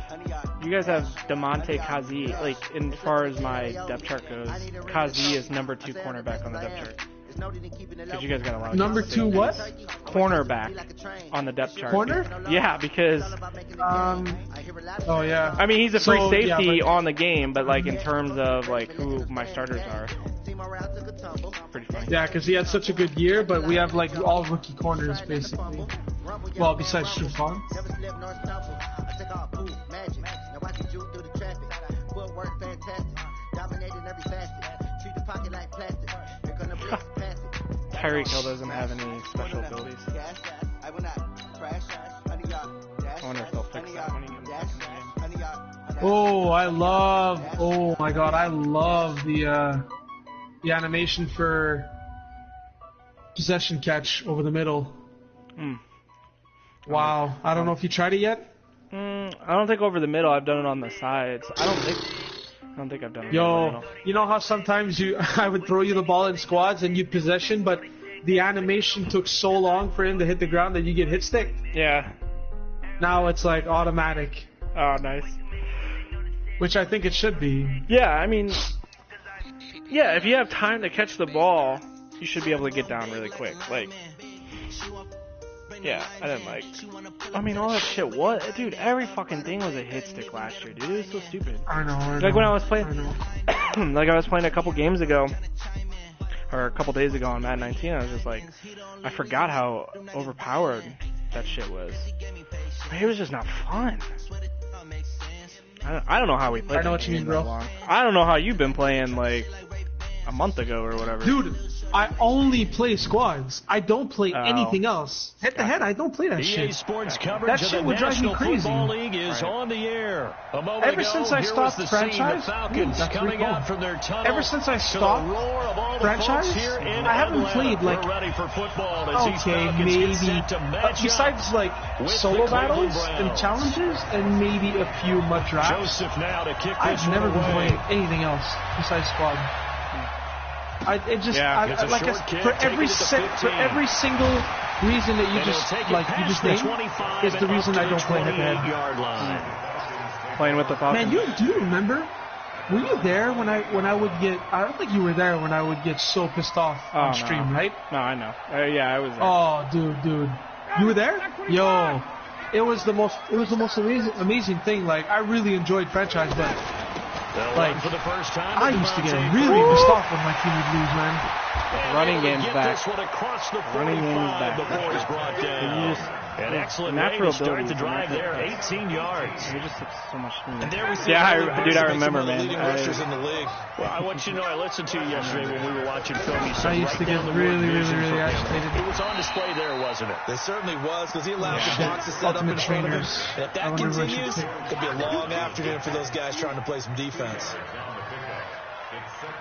You guys have DeMonte Kazi. Like, as far as my depth chart goes, Kazi is number 2 cornerback on the depth chart. Because you guys got a lot of number 2 what? Cornerback on the depth chart. Corner? Yeah, because... oh, yeah. I mean, he's a free safety on the game, but, like, in terms of, like, who my starters are. Pretty funny. Yeah, because he had such a good year, but we have, like, all rookie corners, basically. Well, besides Trufant. Tyreek Hill doesn't have any special abilities. I wonder if they'll fix that when he comes back in the game. Oh my god, I love the animation for possession catch over the middle. Wow, I don't know if you tried it yet. I don't think over the middle. I've done it on the sides. I don't think I've done it. Yo, you know how sometimes I would throw you the ball in squads and you'd possession, but the animation took so long for him to hit the ground that you get hit stick? Yeah. Now it's like automatic. Oh, nice. Which I think it should be. Yeah, I mean, yeah, if you have time to catch the ball, you should be able to get down really quick. Like, yeah, I didn't like. I mean, all that shit. What, dude? Every fucking thing was a hit stick last year, dude. It was so stupid. I know. Like when I was playing, like I was playing a couple games ago, or a couple days ago on Madden 19. I was just like, I forgot how overpowered that shit was. It was just not fun. I don't know how we played. I know what you mean, bro. I don't know how you've been playing like a month ago or whatever. Dude, I only play squads. I don't play anything else. Head to head, I don't play that shit. Sports coverage That shit would drive me crazy. Football League is on the air. Ever since I stopped franchise, ever since I stopped franchise, I haven't played like, okay, maybe, besides like solo battles and challenges and maybe a few mud drafts, I've never been playing anything else besides squad. For every single reason that you just named is the reason I don't play head-to-head. Playing with the Falcons. Man, you do remember? Were you there when I would get? I don't think you were there when I would get so pissed off on stream, right? No, I know. Yeah, I was there. Oh, dude, you were there? Yo, it was the most amazing thing. Like, I really enjoyed franchise, but like, I used to get really pissed off when my team would lose, man. Running game's back. Running game's back. An excellent natural way to start ability the drive there, 18 yards. It just looks so much smoother. Yeah, dude, I remember, man. Well, I want you to know, I listened to you yesterday when we were watching film. I used to get really agitated. It was on display there, wasn't it? It certainly was, because he allowed the box to set up in front of him. And if that continues, it could be a long afternoon for those guys trying to play some defense.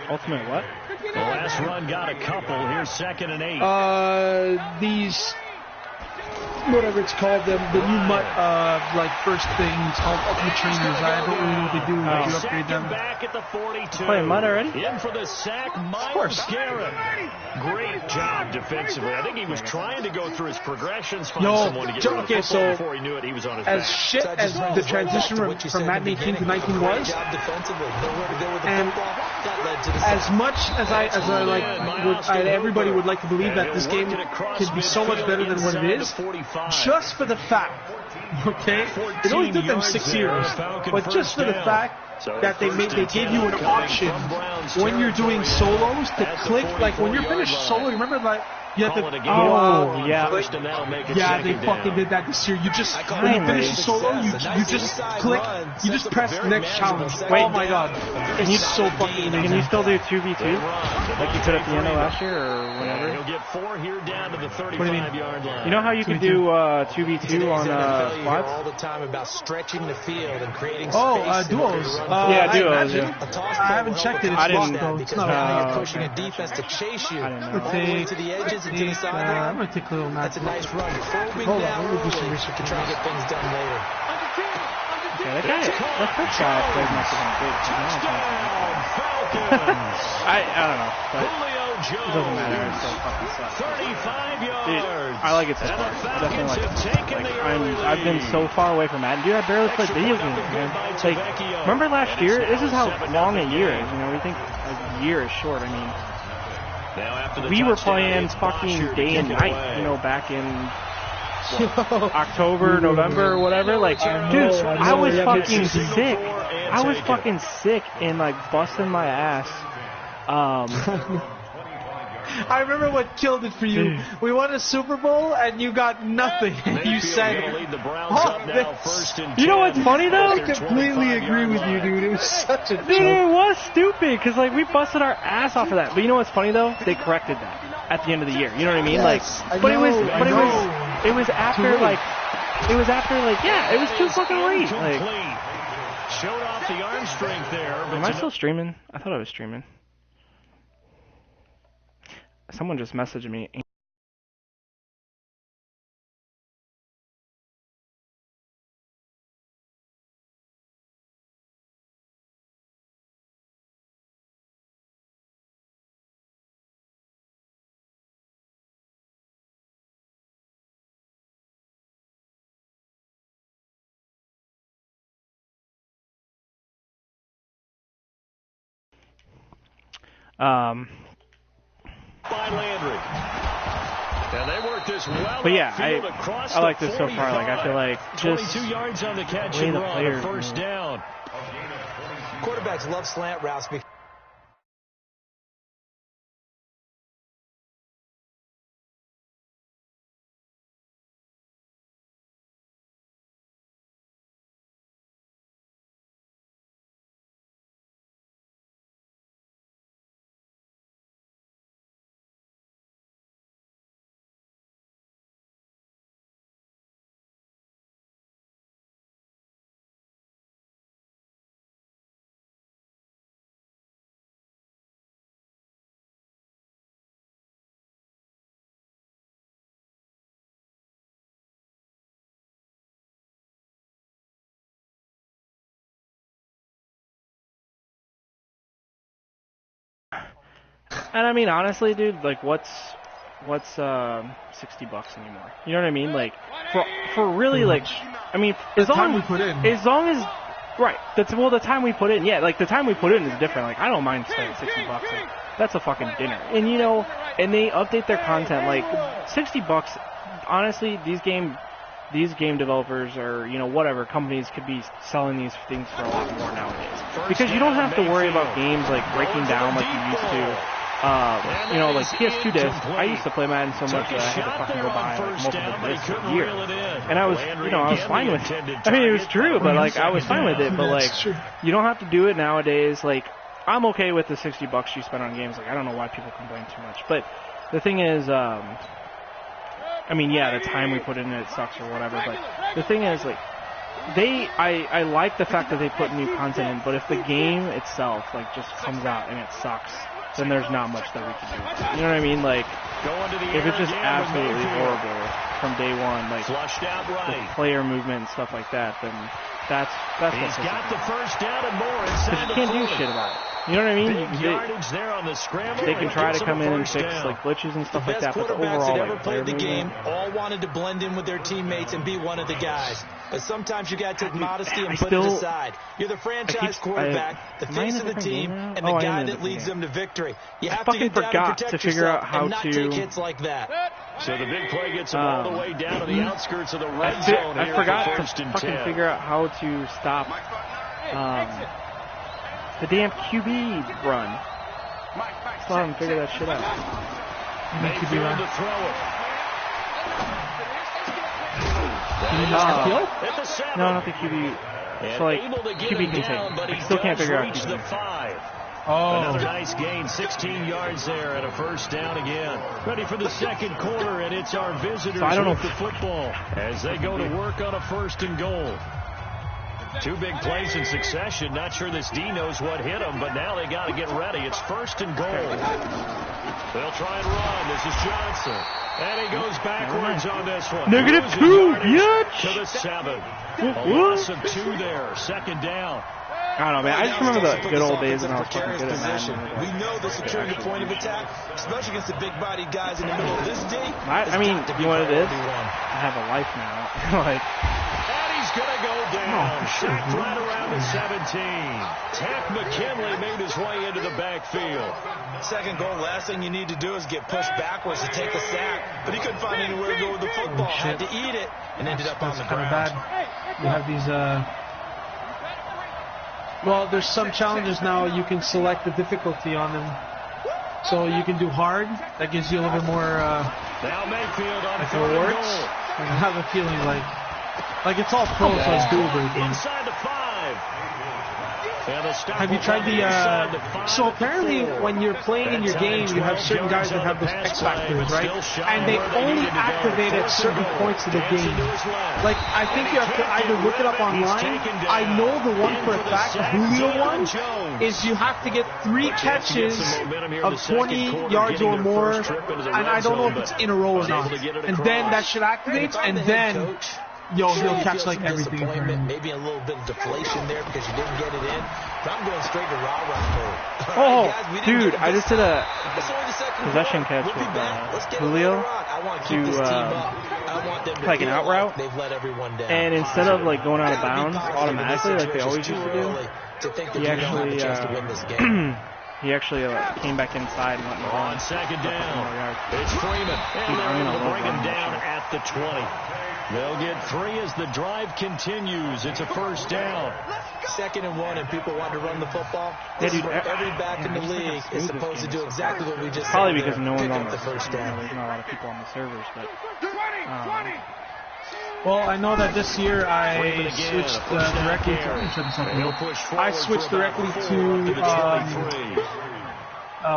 Ultimate what? The last run got a couple. Here's 2nd and 8. These, whatever it's called, the new like first thing, it's called Ultimate Trainers. I don't really know what they do. You upgrade them. Back at the 42. Playing mud already? In for the sack, Myles Garrett. Great job defensively. I think he was trying to go through his progressions, find someone to get rid of the football before he knew it. He was on his back. As shit as the transition from Madden 18 to 19 was, and as much as everybody would like to believe that this game could be so much better than what it is, just for the fact, okay, it only took them 6 years, but just for the fact that they gave you an option when you're doing solos to click, like when you're finished solo, remember, like, you have to they fucking did that this year. You just, when you finish the solo, you just click, you just press next challenge. Oh my god. It's so fucking amazing. Can you still do 2v2? Like you could at the end of last year or whenever? He'll get 4 here down to the 35-yard line. You know how you can do 2v2 on squads? All the time about stretching the field and creating space. Duos. Duos. I haven't checked it. It's locked though. It's not pushing a defense to chase you all the way to the edges. I'm going to take a little nap. That's a nice run. Hold on, we'll do some research to try to get things done later. Okay, that guy plays most of them good. I don't know, but it doesn't matter. It still fucking sucks. 35 yards. Dude, I like it so far. I definitely like it. I've been so far away from Madden. Dude, I barely played video games, man. Like, remember last year? This is how long a year is. You know, we think a year is short. I mean, we were playing fucking day and night, you know, back in October, November, or whatever. Like, dude, I was fucking sick. I was fucking sick and like busting my ass. I remember what killed it for you. We won a Super Bowl and you got nothing. You said, you know what's funny though? I completely agree with you, dude. It was such a joke. Dude, it was stupid because like we busted our ass off of that. But you know what's funny though? They corrected that at the end of the year. You know what I mean? Yes, like, it was after it was too fucking late. Like, showed off the arm strength there. Am I still streaming? I thought I was streaming. Someone just messaged me. by Landry. And they work this well. But yeah, I like this so far. Like, I feel like just 22 yards on the catch and run, a first down. Quarterbacks love slant routes because And I mean, honestly, dude, like, what's $60 anymore? You know what I mean? Like, for really, like, I mean, as long as right, the time we put in, yeah, like the time we put in is different. Like, I don't mind spending $60. Like, that's a fucking dinner. And you know, and they update their content. Like, $60. Honestly, these game developers or, you know, whatever companies could be selling these things for a lot more nowadays, because you don't have to worry about games like breaking down like you used to. You know, like PS2 discs, I used to play Madden so much that I had to fucking go buy like multiple discs a year. And I was, you know, I was fine with it. I mean, it was true, but like, I was fine with it. But like, you don't have to do it nowadays. Like, I'm okay with the $60 you spend on games. Like, I don't know why people complain too much. But the thing is, I mean, yeah, the time we put in it sucks or whatever. But the thing is, like, I like the fact that they put new content in. But if the game itself, like, just comes out and it sucks, then there's not much that we can do. You know what I mean? Like, if it's just absolutely horrible from day one, like the player movement and stuff like that, then that's He's got the first down and more inside. Because you can't do shit about it. You know what I mean? They can try to come in and fix like glitches and stuff like that, but the overall, that ever like, played the game movement, all wanted to blend in with their teammates and be one of the guys. But sometimes you got to take modesty and put it aside. You're the franchise quarterback, the face of the team, and the guy that leads them to victory. You have to get down and protect yourself and not take hits like that. So the big play gets them all the way down to the outskirts of the red zone. I forgot to fucking figure out how to stop the damn QB run. Still haven't figured that shit out. QB run. To throw it. No, not the QB. So like QB can take. I still can't figure out QB. Another nice gain, 16 yards there, and a first down again. Ready for the second quarter, and it's our visitors with the football as they go to work on a first and goal. Two big plays in succession. Not sure this D knows what hit them, but now they got to get ready. It's first and goal. They'll try and run. This is Johnson. And he goes backwards on this one. -2, bitch! To the 7. A loss of 2 there. Second down. I don't know, man. I just remember the good old days when I was fucking good at Madden. We know the securing the point of attack, especially against the big-bodied guys in the middle of this day. I mean, you know what it is? I have a life now. Like, and he's going to go down. Sacked right around the 17. Tack McKinley made his way into the backfield. Second goal, last thing you need to do is get pushed backwards to take a sack. But he couldn't find anywhere to go with the football. Had to eat it and ended up on the ground. Bad. You have these, well, there's some challenges now you can select the difficulty on them. So you can do hard. That gives you a little bit more, now Mayfield on like rewards. I have a feeling like it's all pro, so it's doable. Inside the 5. Have you tried the, so apparently when you're playing in your game, you have certain guys that have those X factors, right? And they only activate at certain points of the game. Like, I think you have to either look it up online. I know the one for a fact, the Julio one, is you have to get 3 catches of 20 yards or more, and I don't know if it's in a row or not. And then that shit activates, and then he'll catch like everything. Maybe a little bit of deflation there because you didn't get it in. But I'm going straight to rah-rah mode. Oh, dude, I just did a possession catch with Julio to like an out route, and instead of like going out of bounds automatically like they always used to do, he actually He actually came back inside and went and On second down, it's Freeman. And they're able to bring him down at the 20. They'll get 3 as the drive continues. It's a first down. 2nd and 1, and people want to run the football. Yeah, dude, Every back in the league is supposed to do exactly what we just probably said. Because no one's on the first down. There's not a lot of people on the servers, but. Well, I know that this year I switched directly to. I switched directly to.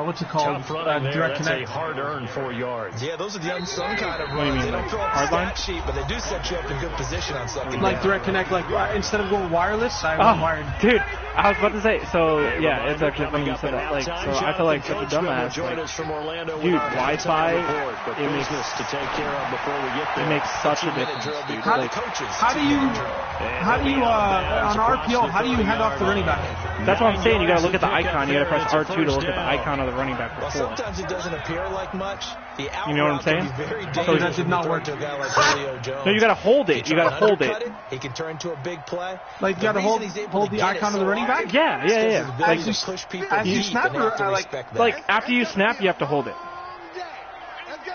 What's it called? Direct That's Connect. a hard-earned 4 yards. Yeah, those are the unsung kind of runs. They don't fill up the stat sheet, but they do set you up in good position on second Like down. Direct Connect, like instead of going wireless, I went wired. Dude, I was about to say, so yeah, it's actually funny you said that. Like, so I feel like such a dumbass. Like, dude, Wi-Fi, it makes to take care of before we get there. It makes such a difference, dude. Like, How do you on RPO? How do you hand off the running back? that's what I'm saying. You gotta look at the icon. You gotta press R2 to look at the icon of the running back Well, before. sometimes it doesn't appear like much. The You know what I'm saying? So that did not work. To a guy like Julio Jones. No, you gotta hold it. You gotta hold it. He can turn into a big play. Like you gotta hold the icon of the running back. Yeah. Like, as you snap, like after you snap, you have to hold it.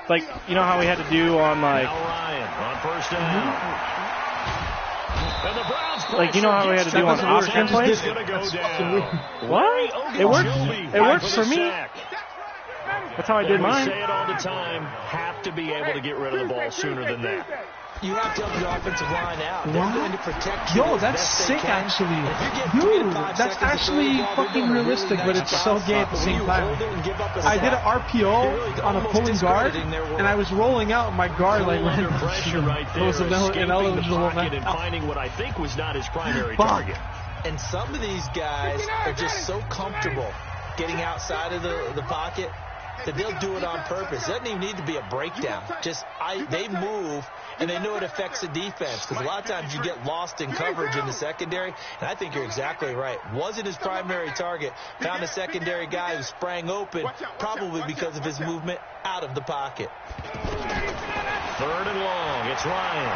Like, you know how we had to do on like. Now Ryan on first down. And the Browns Like, you know how we had to do on option plays? What? It works. It works for me. That's how I did We mine. say it all the time. Have to be able to get rid of the ball sooner than that. You have to help your offensive line out. They're going to protect you. Yo, that's sick, actually. Dude, that's actually fucking realistic, but it's so gay at the same time. I did an RPO on a pulling guard, and I was rolling out, and my guard like went Pressure right there, escaping the pocket and finding what I think was not his primary target. And some of these guys are just so comfortable getting outside of the pocket that they'll do it on purpose. It doesn't even need to be a breakdown. They move, and they know it affects the defense. Because a lot of times you get lost in coverage in the secondary, and I think you're exactly right. Wasn't his primary target. Found a secondary guy who sprang open, probably because of his movement out of the pocket. 3rd and long. It's Ryan.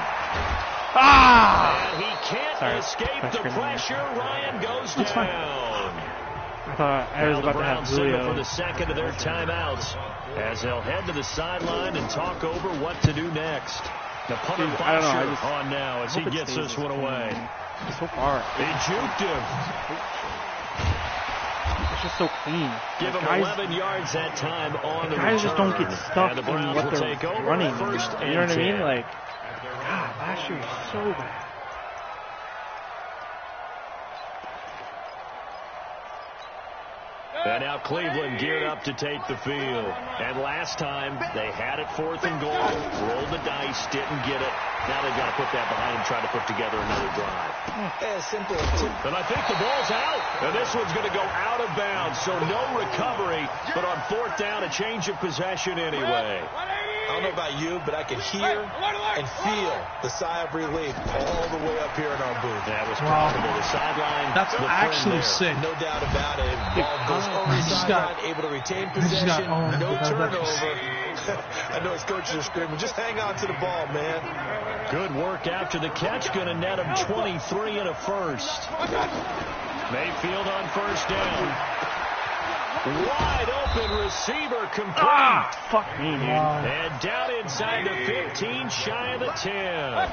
And he can't escape the pressure. Ryan goes down. I thought I was about to have Julio for the second of their timeouts as they'll head to the sideline and talk over what to do next. The punter on now as he gets this one away. So far. They juked him. It's just so clean. Give him 11 yards that time on the guys just don't get stuck the in what they're running. You know what I mean? Like, God, last year was so bad. And now Cleveland geared up to take the field. And last time, they had it 4th and goal, rolled the dice, didn't get it. Now they've got to put that behind them, try to put together another drive. Simple. And I think the ball's out. And this one's going to go out of bounds, so no recovery. But on 4th down, a change of possession anyway. I don't know about you, but I could hear and feel the sigh of relief all the way up here in our booth. That was comfortable. The sideline. That's actually sick. No doubt about it. Ball goes over the sideline, able to retain possession, no turnover. I know his coaches are screaming, just hang on to the ball, man. Good work after the catch. Going to net him 23 and a first. Mayfield on first down. Wide open receiver complete. Fuck me, dude. And down inside the 15, shy of the 10. A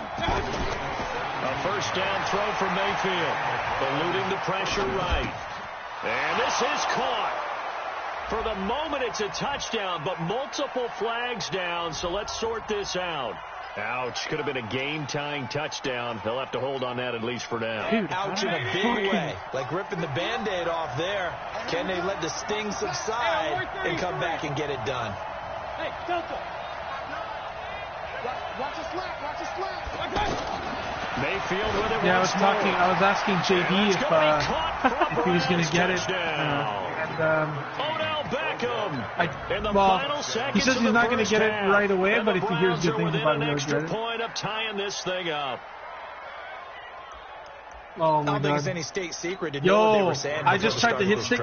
first down throw for Mayfield. Eluding the pressure right. And this is caught. For the moment, it's a touchdown, but multiple flags down, so let's sort this out. Ouch. Could have been a game-tying touchdown. They'll have to hold on that at least for now. Dude, ouch in a big way. Like ripping the Band-Aid off there. Can they let the sting subside and come back and get it done? Hey, Delta. Watch the slap. Watch the slap. Mayfield with it. Yeah, I was asking JD if he was going to get it. Odell Beckham. Well, he says he's not going to get it right away, but if he hears good things about it, he'll get it. Point up, tying this thing up. Oh my God. I don't think it's any state secret to know what they were saying. I just tried to hit stick.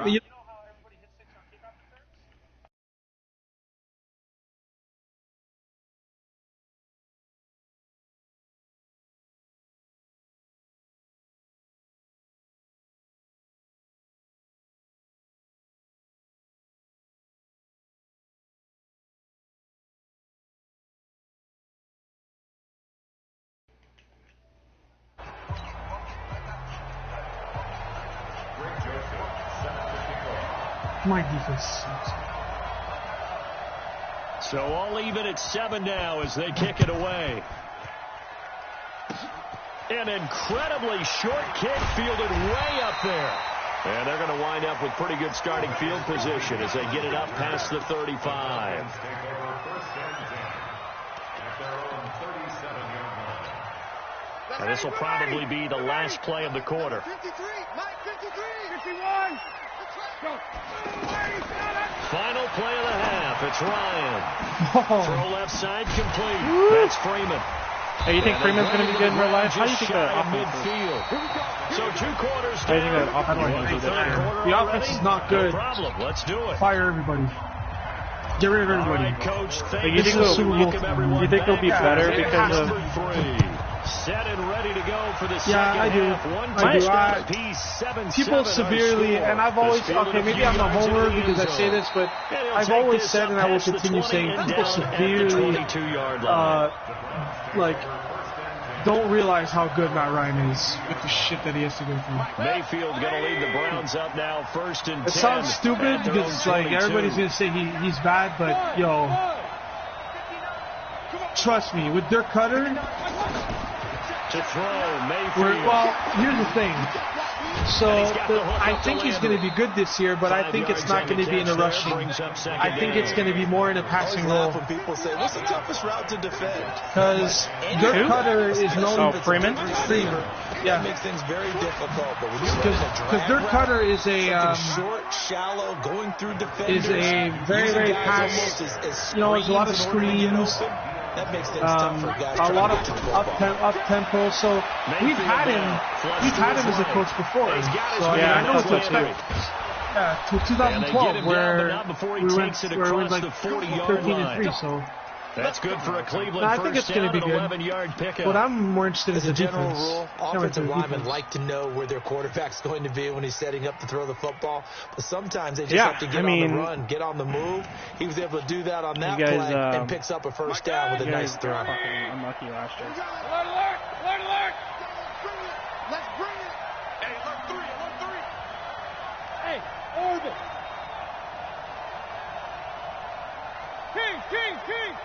My defense sucks. So all even at 7 now as they kick it away. An incredibly short kick fielded way up there. And they're going to wind up with pretty good starting field position as they get it up past the 35. And this will probably be the last play of the quarter. 53, Mike, 53, 51. Go. Final play of the half. It's Ryan. Oh. Throw left side complete. That's Freeman. Hey, you think Freeman's going to be good in real life? How do you think the offense is? Midfield. So 2 quarters How do you think down. the offense is? The offense is not good. No problem. Let's do it. Fire everybody. Get rid of everybody. All right, Coach. Like, you think they'll be better because of... Set and ready to go for the second Yeah, I do. half. People severely, and I've always, okay, maybe I'm a homer because I say this, but I've always said, and I will continue saying, people severely, like, don't realize how good Matt Ryan is with the shit that he has to go through. Mayfield going to lead the Browns up now, 1st and 10. It sounds stupid because it's like everybody's going to say he's bad, but yo, trust me, with Dirk Cutter, to throw, Mayfield. well, here's the thing. So I think he's going to be good this year, but I think it's not going to be in a rushing. I think it's going to be more in a passing role. When people say, what's the toughest route to defend? Because Dirk Cutter is known. Freeman? Yeah. That makes things very difficult. But when because Dirk Cutter is a short, shallow, going through defenders, is a very pass. There's a lot of screens. That makes things tough for guys. A lot of up tempo. So we've had him as a coach before. So I know what to expect. Yeah, to 2012 where we went like 13-3. So that's good for a Cleveland. I think it's going to be good. 11-yard pickup. But I'm more interested in the general defense. rule. Offensive linemen like to know where their quarterback's going to be when he's setting up to throw the football. But sometimes they just have to get on the run, get on the move. He was able to do that on that play and picks up a first down with a nice throw. Unlucky last year. Alert! Let's bring it. Hey, alert 3. Hey, orbit. King.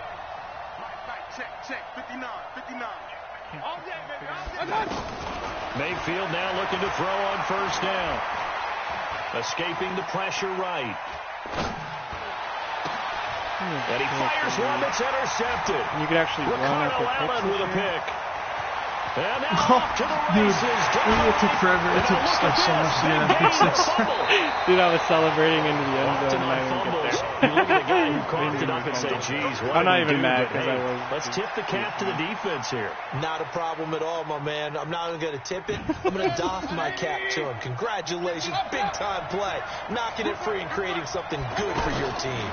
Check. 59. All day, baby. All day. Mayfield now looking to throw on first down. Escaping the pressure right. And he fires one that's intercepted. You could actually run Ricardo after Allen with a pick. And now off to the Dude, races. it took forever. It took like so much to get that pick six. Dude, I was celebrating into the end zone and I didn't get Fumbles. there. You look at the guy who coughed it up and say, geez, what I'm not did he even do mad today? because I was... Let's tip the cap to the defense here. Not a problem at all, my man. I'm not even going to tip it. I'm going to doff my cap to him. Congratulations. Big-time play. Knocking it free and creating something good for your team.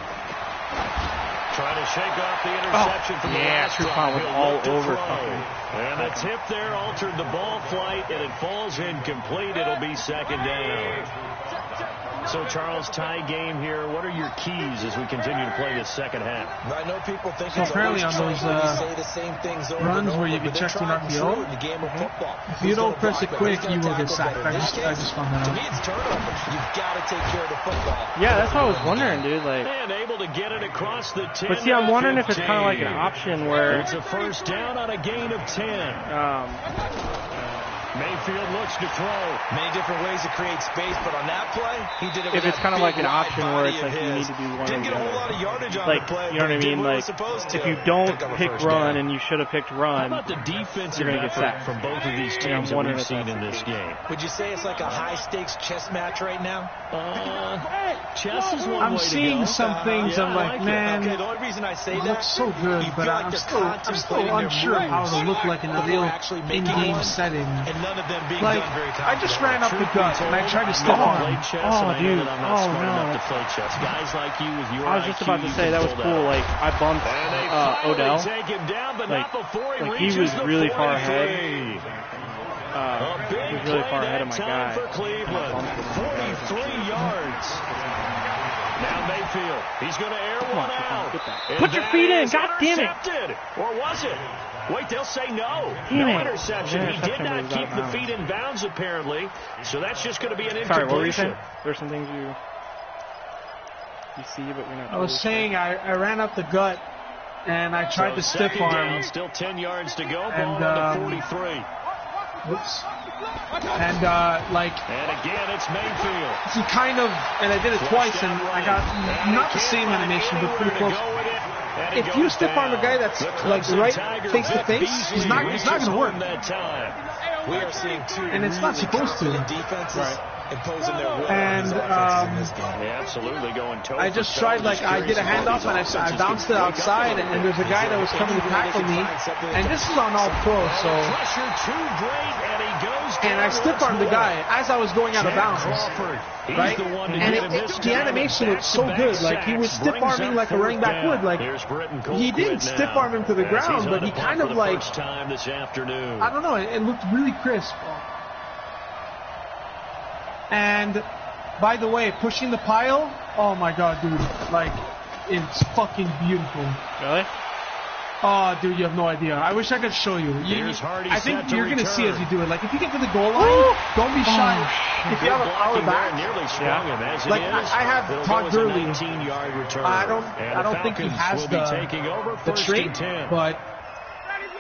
Trying to shake off the interception from the last True drive. was He'll all look to over throw. fucking. And the tip there altered the ball flight, and it falls incomplete. It'll be second down. So, Charles, tie game here. What are your keys as we continue to play this second half? I know people think So it's apparently always on those trite when you say the same things over runs and over, where you can but check they're to an trying RPO, true in the game of football. if you don't press it quick, you will get sacked. I I just found that To me, out. it's turnovers. You've got to take care of the football. Yeah, that's what I was wondering, dude. Like, And able to get it across the 10. but see, I'm wondering if it's kind of like an option where It's a first down on a gain of 10. Mayfield looks to throw. Many different ways to create space, but on that play, he did it with if it's that kind of like big an wide option where body it's of like you his. need to do one or Didn't the get a whole other. lot of yardage on Like, the play, you know what I but he did mean? what he Like, was supposed to. if you don't Pick up a pick first run down. and you should have picked How run, about the defensive you're gonna get effort sacked. from both of these teams that I'm wondering we've if seen that's in the this key. game? Would you say it's like a high-stakes chess match right now? Chess is one I'm way to seeing go. some things. Yeah, I'm I like, it. man, Okay, the only reason I say it that, looks so good, you but feel like I'm they're still contemplating their unsure of how moves to look like in a before real actually making in-game one, setting. and none of them being Like, done very I just ran up the Truth be gut and I told, tried to I've stiff never arm. played chess, Oh, and I know dude. that I'm not Oh, smart no. enough to play chess. Guys like you with your I was just IQ, about to you say can that was pull cool. out. Like, I bumped And they finally Odell. take him down, but Like- not before he like, he reaches was the really far 43. He was really far ahead of my guy. For Cleveland, 43 yards. Now Mayfield, he's going to air one out. get that. And Put your that feet in, is God damn it. intercepted. Or was it? Wait, they'll say no. Damn No it. interception. Yeah, He did interception, but not he's out keep of the bounds. feet in bounds, apparently. So that's just going to be an incompletion. Sorry, what were you saying? There's some things you... You see, but you're not. I was saying I ran up the gut, and I tried to stiff second arm. down, still 10 yards to go. And, Ball on the 43. Whoops. And, And again, it's Mayfield. he kind of, and I did it twice, and I got not the same animation, but pretty close. If you stiff arm a guy that's like right face to face, it's not going to work. We are seeing two And it's not supposed to. defenses imposing their will And in this game. Absolutely going toe I just tried, like, I did a handoff, and I bounced it outside, and there's a guy that was coming to tackle me, and this is on all pro, so. And I stiff armed the guy as I was going out of bounds, right? And the animation looked so good. Like, he was stiff arming like a running back would. Like, he didn't stiff arm him to the ground, but he kind of like, I don't know, it looked really crisp. And by the way, pushing the pile, oh my god, dude, like, it's fucking beautiful. Really? Oh, dude, you have no idea. I wish I could show you. I think you're going to see as you do it. Like, if you get to the goal line, don't be shy. If you have a power back, like I have Todd Gurley. I don't think he has the trait, but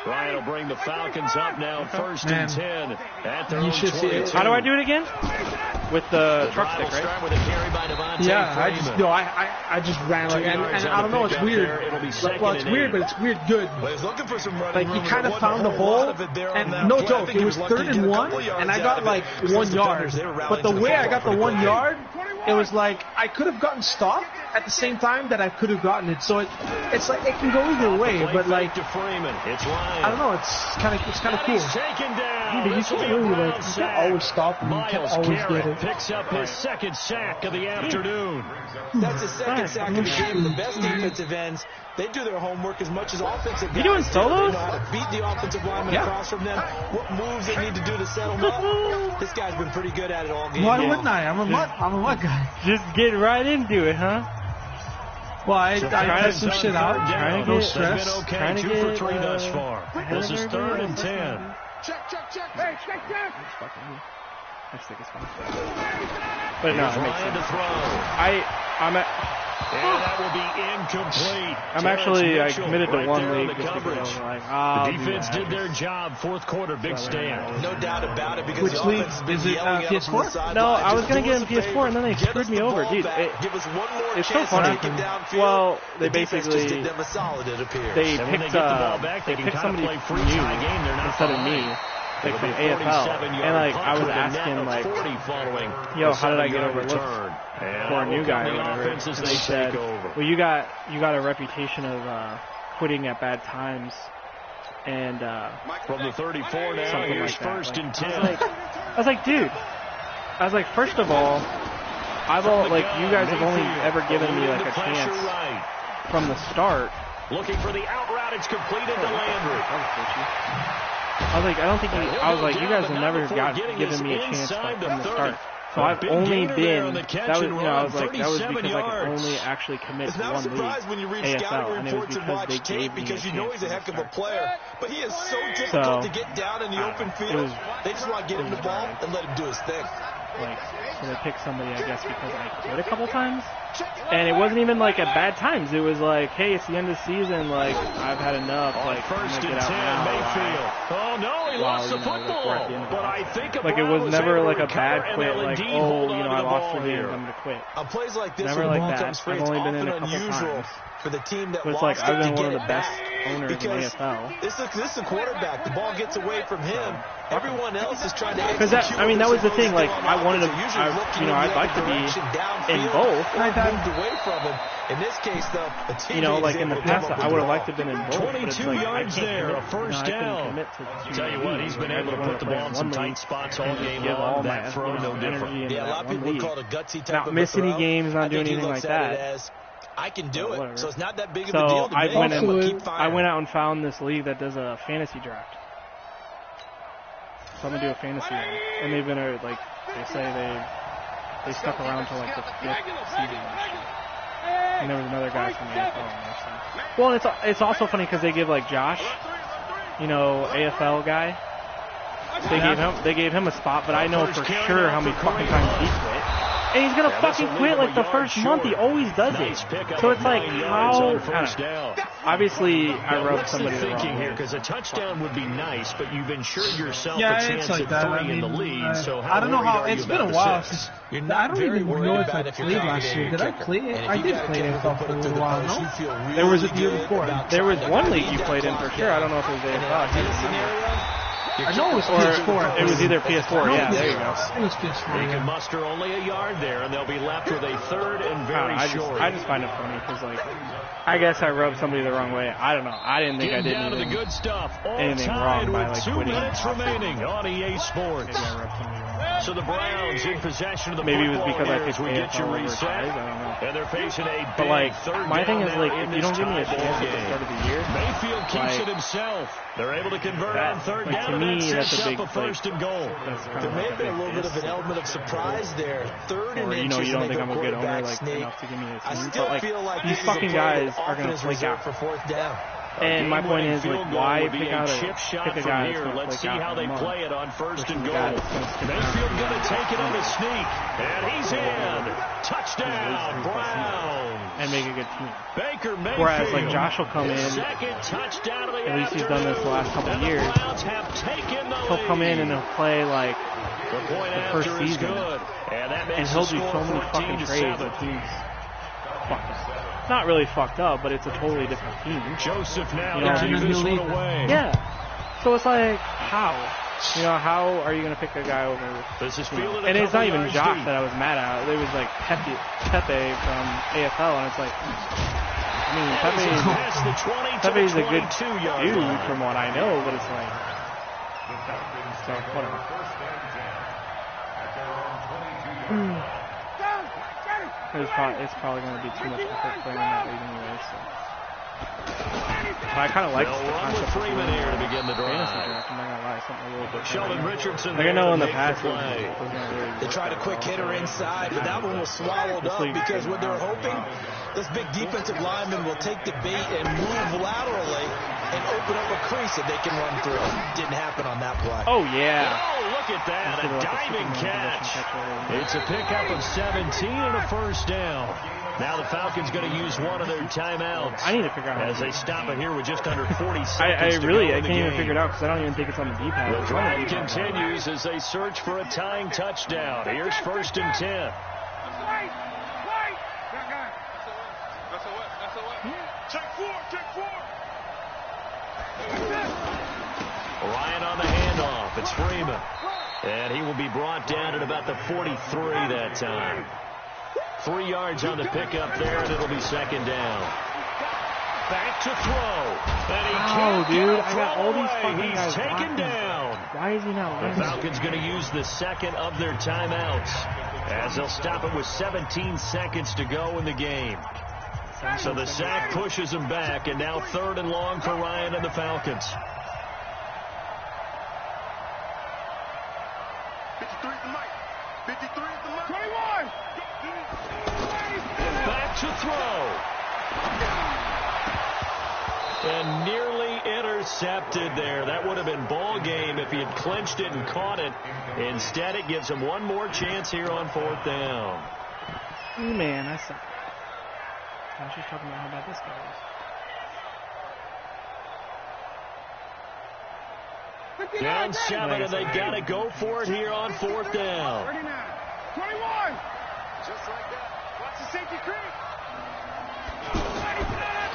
Ryan will bring the Falcons up now, first and 10 at their own 22. How do I do it again? With the truck stick, right? With a carry by Devontae yeah, I just ran like, and I don't know, it's weird. Like, well, it's weird, but it's weird good. Like, he kind of found the hole, and no joke, it was 3rd and 1, and I got like 1 yard. But the way I got the 1 yard, it was like I could have gotten stopped at the same time that I could have gotten it. So it's like it can go either way, but like I don't know, it's kind of cool. Dude, you can't really like, you can't always stop and you can't always get it. Picks up his second sack of the afternoon. That's his second sack of the game. The best defensive ends, they do their homework as much as offensive guys. You doing solos? Know how to beat the offensive lineman across from them, what moves they need to do to settle them up. This guy's been pretty good at it all game. Why wouldn't I? I'm a mutt guy. Just get right into it, huh? Well, I test some shit out. No stress. Trying to get 2 for 3 thus far. This is 3rd and 10. Check. Hey, check. I think it's fine. But no, it makes sense. And that will be incomplete. I'm actually committed to one league just because I was like, the defense did their job. 4th quarter, big stand. No doubt about it. Because which league? Is it PS4? No, I was going to get him PS4, and then they screwed me over. Dude, it's so funny. Well, they basically they picked somebody new instead of me. Like from AFL, and like I was asking like, yo, how did I get overlooked for a new guy or whatever? And they said, well, you got a reputation of quitting at bad times, and from the 34 now, here's like first and 10. I was like, dude, first of all, you guys have only ever given me like a chance from the start. Looking for the out route, it's completed to Landry. I was like, you guys have never given me a chance like, from the start. So I've only been, that was because I could only actually commit to one league, AFL, and it was because they gave me a chance he's a heck of a player, but he is so difficult to get down in the open field. They just want to get him the ball and let him do his thing. Like, so they picked somebody, I guess, because I quit a couple times. And it wasn't even like at bad times. It was like, hey, it's the end of the season. Like, I've had enough. Like, first I'm and 10, Mayfield. Oh no, he lost the football. But I think like it was never like a bad quit. Like, oh, I lost the game, I'm gonna quit. On plays like this, never like that. I've only been in a couple times. For the team that it's like I've been one of the best owners in AFL. This is a quarterback. The ball gets away from him. Everyone else is trying to execute. Because that was the thing. Like I wanted to, I'd like to be in both. Moved away from him. In this case, though, the team like in the past, I would have liked to have been in both. 22 yards there, a first down. Tell you what, he's been able to put the ball in some tight spots all game long. That throw no different. Yeah, a lot of people would call it a gutsy type of not miss any games, not do anything like that. I can do it, so it's not that big of a deal to me. I went out and found this league that does a fantasy draft. So I'm gonna do a fantasy one, and they've been like they say they stuck around till like the 5th season last year. And there was another guy from the AFL on there. So. Well, and it's also funny because they give like Josh, AFL guy. They gave him a spot, but I know for sure how many fucking times he quit. And he's going to fucking quit like the first month. He always does it. So it's like, how? Obviously, I rubbed somebody the wrong way. Because a touchdown would be nice, but you've ensured yourself a Yeah, chance it's like at that. 3 in the lead. So I don't know how. It's been a while since. You're I not don't very even worried know if I about if you're played going to last get year. a Did I kicker. play it? And I if you did got play a NFL for a little while, no? There was the year before. There was one league you played in for sure. I don't know if it was AFL. I can't remember. I know it was PS4. It was either PS4. Yeah, there you go. It was PS4. They can muster only a yard there, and they'll be left with a 3rd and very short. I just find it funny because, like, I guess I rubbed somebody the wrong way. I don't know. I didn't think I did down to the good stuff. All anything tied wrong by, with like, 2 quitting. minutes remaining on EA Sports. Maybe I rubbed somebody wrong. So the Browns in possession of the Maybe it was football because I here picked as we get you AFL over reset. ties. I don't know. And they're facing a But, big like, third my thing down is, like, now if in you don't this give me a tie chance ball at the game. start of the year, Mayfield keeps like, it himself. They're able to convert on 3rd like, down, to me, and that that's sets a big, up a 1st and goal. There may have been a little bit of an element of surprise there. 3rd and Or, you know, you don't think I'm a good owner, like, enough to give me a I team. still But, like, feel like these this is a fucking play guys that are going to often is flake reserved out. for 4th down. And my point is, like, why pick out a chip shot pick a from guy here. that's going to Let's see flake out how they in a month play it on 1st and versus a goal. guy that's gonna stick around Mayfield for going to take it on a years. sneak, and he's in. Touchdown, Browns. and make a good team. Baker Mayfield. Whereas, like, Josh will come in. Second touchdown of the At least he's done this the last couple of years. He'll come in and he'll play like the first season, and he'll do so many fucking trades. The team's fucked up. Not really fucked up, but it's a totally different team. Joseph now You know, to give this one away. Yeah. So it's like, how? You know, how are you going to pick a guy over? This is and it's not even Josh that I was mad at. It was like Pepe from AFL, and it's like, I mean, Pepe's a good dude from what I know, but it's like, so whatever. It's probably going to be too much effort playing that league anyway, so. But I kind of like the concept of Freeman here to begin the drive. I'm not going to lie, something a little bit. Sheldon Richardson. Like I know in the past, They tried a quick hitter inside, but that one was swallowed up because what they're hoping, this big defensive lineman will take the bait and move laterally and open up a crease that they can run through. Didn't happen on that play. Oh, yeah. Oh, look at that. A diving catch. It's a pickup of 17 and a 1st down. Now the Falcons going to use one of their timeouts. I need to figure out how as they stop it here with just under 40 seconds I to go in the can't even game. figure it out because I don't even think it's on the D-pad. The drive continues as they search for a tying touchdown. Here's 1st and 10. Ryan on the handoff. It's Freeman. And he will be brought down at about the 43 that time. 3 yards on the pickup there, and it'll be 2nd down. Back to throw. And he can't dude, I got all these fucking guys. He's taken down. Why is he not The Falcons going to use the 2nd of their timeouts as they'll stop it with 17 seconds to go in the game. So the sack pushes him back, and now 3rd and long for Ryan and the Falcons. 53 is the mic. 53 is the mic. 21. Back to throw. And nearly intercepted there. That would have been ball game if he had clinched it and caught it. Instead, it gives him one more chance here on 4th down. Man, I suck. I was just talking about how bad this guy is. Down 7, and they got to go for it here on 4th down. 39. 21. Just like that. Watch the safety creep.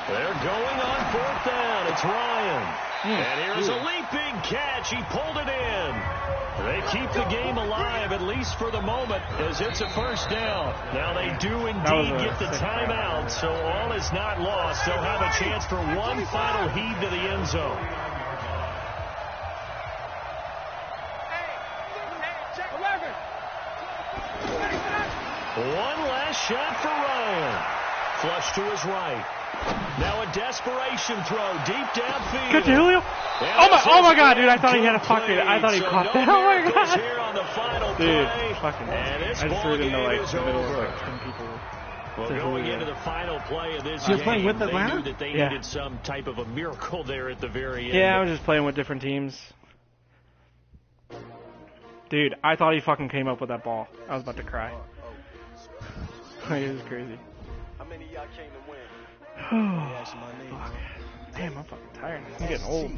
They're going on 4th down. It's Ryan. And here's a leaping catch. He pulled it in. They keep the game alive, at least for the moment, as it's a 1st down. Now they do indeed get the timeout, so all is not lost. They'll have a chance for one final heave to the end zone. One last shot for Ryan. Flush to his right. Now a desperation throw deep downfield. Good to Julio. Oh my God, dude! I thought he had a pocket. I thought he caught that. Oh my God. Dude, fucking. I just threw it into like the middle of like 10 people. Well, going into the final play of this You're game, playing with they Atlanta? knew that they needed some type of a miracle there at the very end. Yeah, I was just playing with different teams. Dude, I thought he fucking came up with that ball. I was about to cry. It was crazy. How many of y'all came to win? Fuck. Damn, I'm fucking tired. I'm getting old.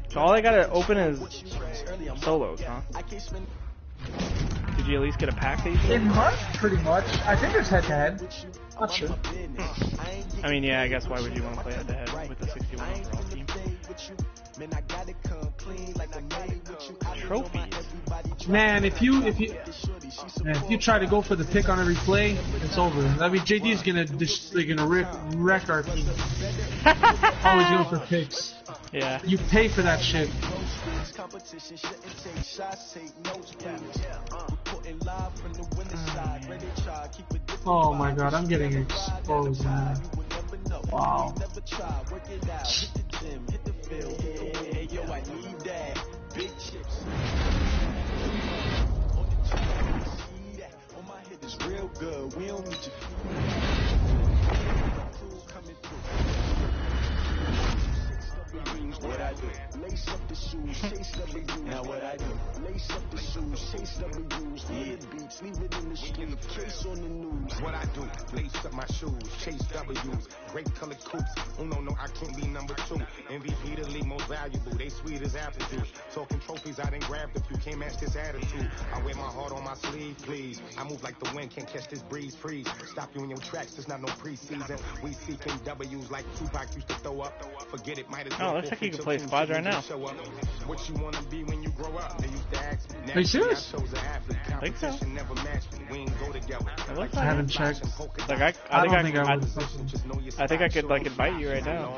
So all I gotta open is solos, huh? Did you at least get a pack that you did? In March, pretty much. I think it's head-to-head. Not sure. I mean, yeah, I guess why would you want to play head-to-head with the 61 overall team? Trophies. Man, if you try to go for the pick on every play, it's over. I mean, JD's gonna wreck our team. Always going for picks. Yeah. You pay for that shit. Oh my god, I'm getting exposed, man. Wow. What I do? Lace up the shoes, chase W's. Now what I do? Lace up the shoes, chase W's. Hit beats, leave it in the street, case on the news. What I do? Lace up my shoes, chase W's. Great colored coops. Oh no, I can't be number 2. MVP the league most valuable. They sweet as apple juice. Talking trophies, I done grabbed a few. Can't match this attitude. I wear my heart on my sleeve, please. I move like the wind, can't catch this breeze. Freeze. Stop you in your tracks. There's not no preseason. We seeking W's like Tupac used to throw up. Forget it, might as well. Oh, looks like you can play squads right now. What you want to be when you grow up? They used to ask me. Are you serious? I think so. Never matched me. We ain't go together. I haven't checked. Like I think I could like invite you right now.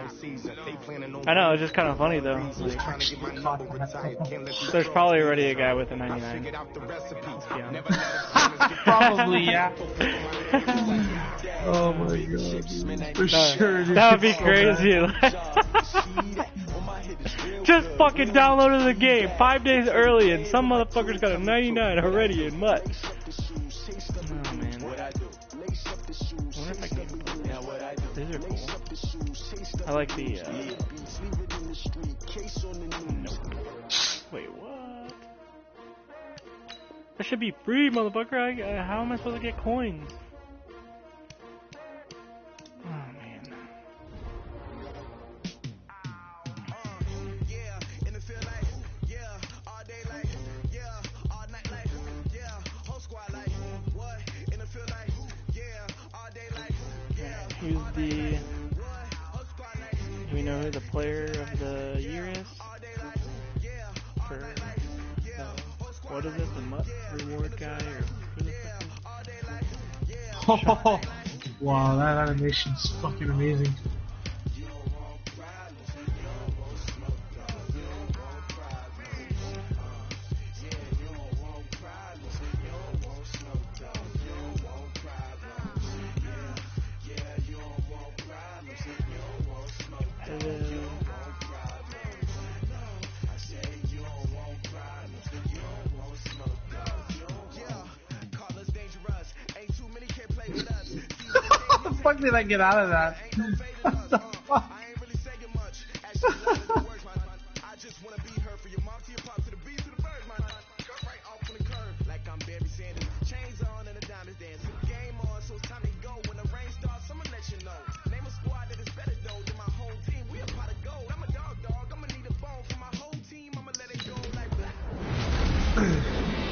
I know, it's just kind of funny though. Like, there's probably already a guy with a 99. Yeah. Probably, yeah. Oh my god. For sure. That would be crazy. Just fucking downloaded the game 5 days early and some motherfucker's got a 99 already in MUT. Oh man. I wonder if I can get these are cool. I like the nope. Wait, what? That should be free, motherfucker. How am I supposed to get coins? Oh man. Who's the... Do we know who the player of the year is? For what is it? The MUT reward guy or who the fuck is? Wow, that animation's fucking amazing. How the fuck did I get out of that? What the fuck?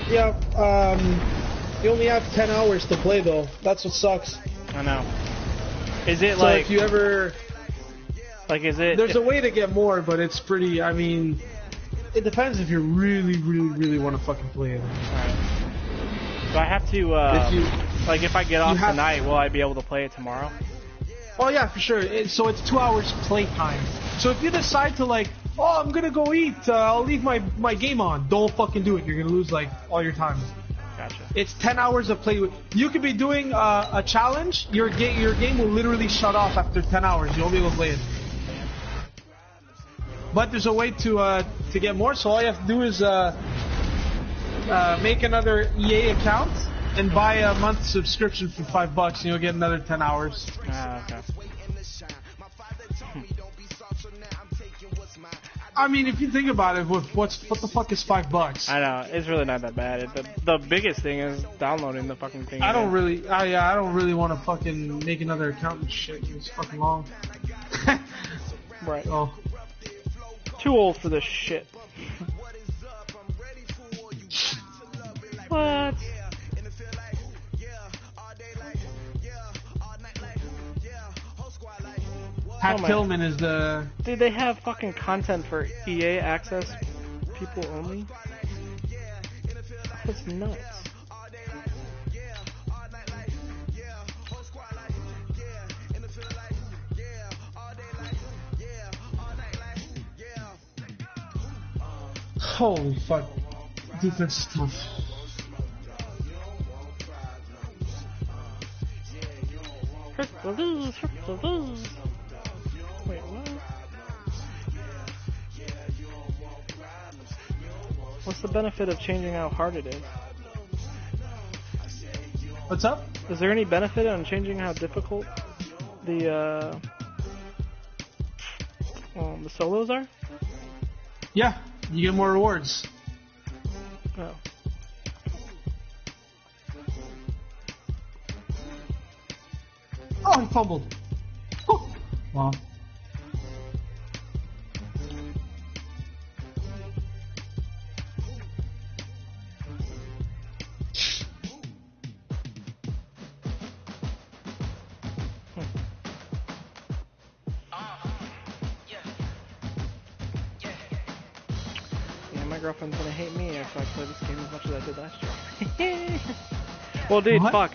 Yeah, you only have 10 hours to play though. That's what sucks. I know. Is it So like... if you ever... Like, is it... There's a way to get more, but it's pretty... I mean... It depends if you really want to fucking play it. Alright. So I have to, like, if I get off tonight, will I be able to play it tomorrow? Oh, yeah, for sure. So it's 2 hours playtime. So if you decide to, like, oh, I'm gonna go eat, I'll leave my game on, don't fucking do it. You're gonna lose, like, all your time. Gotcha. It's 10 hours of play. You could be doing a challenge. Your game will literally shut off after 10 hours. You won't be able to play it. But there's a way to get more. So all you have to do is make another EA account and buy a month subscription for $5, and you'll get another 10 hours. Ah, okay. I mean, if you think about it, what the fuck is $5? I know, it's really not that bad. The biggest thing is downloading the fucking thing. I don't really want to fucking make another account and shit. It's fucking long. Right. Oh. Too old for this shit. What? Pat Tillman is the... Dude, they have fucking content for EA access people only? That's nuts. Holy fuck. Defense is tough. Wait, what? What's the benefit of changing how hard it is? What's up? Is there any benefit on changing how difficult the solos are? Yeah, you get more rewards. Oh. Oh, he fumbled. Oh. Wow. My girlfriend's gonna hate me if I play this game as much as I did last year. Well, dude, What? fuck.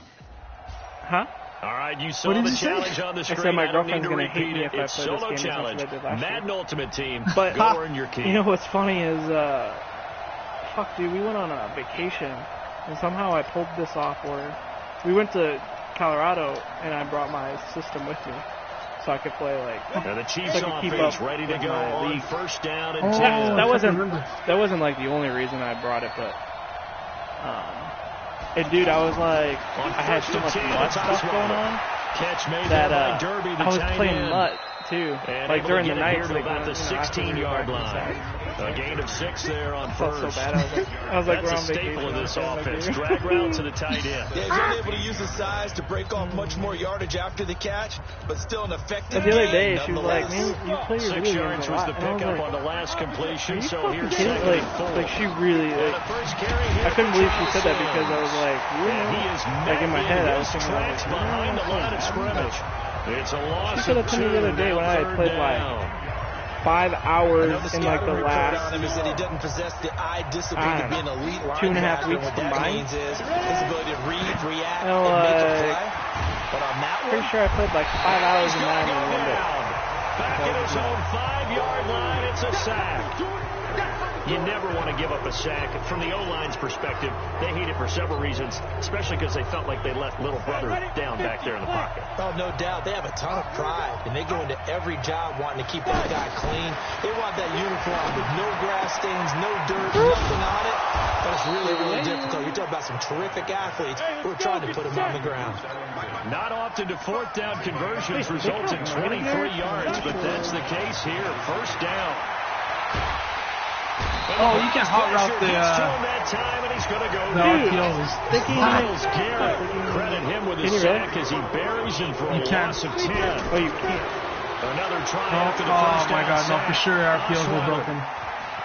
Huh? All right, you saw the challenge on the screen. I said my I don't need girlfriend's to gonna hate repeat me it. if I It's play this solo game challenge. as much as I did last year. Madden Ultimate Team. But go earn your key. You know what's funny is, fuck, dude, we went on a vacation, and somehow I pulled this off where we went to Colorado, and I brought my system with me, so I could play, like, Now the Chiefs so I could keep offense up ready to with go my on league. first down and Oh. 10. That wasn't like the only reason I brought it, but and dude, I was like, I had so much MUT stuff going on Catch made that by Derby, the I was tight playing end. MUT too, And like able during to the get it nights, here to like about the 16-yard line. A gain of 6 there on I felt first. so bad. I was like, That's we're a on staple vacation. of this I'm offense. like, Drag route to the tight end. Yeah, he's able to use his size to break off much more yardage after the catch, but still an effective But the other gain day, she was like, nonetheless. man, you play your 6 video yards games a was lot. the And I was pickup like, on the last are completion, you so fucking here's kidding? second and 4. Like she really, And like, the first carry here I couldn't for believe she Charles said that because I Sims. was like, And he is like in my making head, I was his thinking, tracks like, behind the line of scrimmage. It's a loss She said of that to me 2, the other day now when I had third played like down. 5 hours Another in like the scouting report last on him is that he doesn't possess the eye discipline I to don't be an know, elite 2.5 linebacker. weeks What that combined. means is his ability to read, react, Well, and make a like, play. But on that pretty one, sure I played like 5 hours in that in one day. Back at his own 5-yard line, it's a sack. You never want to give up a sack. From the O-line's perspective, they hate it for several reasons, especially because they felt like they left little brother down back there in the pocket. oh, no doubt, they have a ton of pride, and they go into every job wanting to keep that guy clean. They want that uniform with no grass stains, no dirt, nothing on it. But it's really, really difficult. You're talking about some terrific athletes who are trying to put him on the ground. Not often do fourth down conversions result in 23 yards, but that's the case here. First down. Oh, you can hot route the that time, and he's going to go RPOs. Myles Garrett, credit him with his Can you really? sack as he buries him for a You can. loss of 10. Oh, you can't. Another try Oh, after the first my down god, no, sack. for sure RPOs were broken.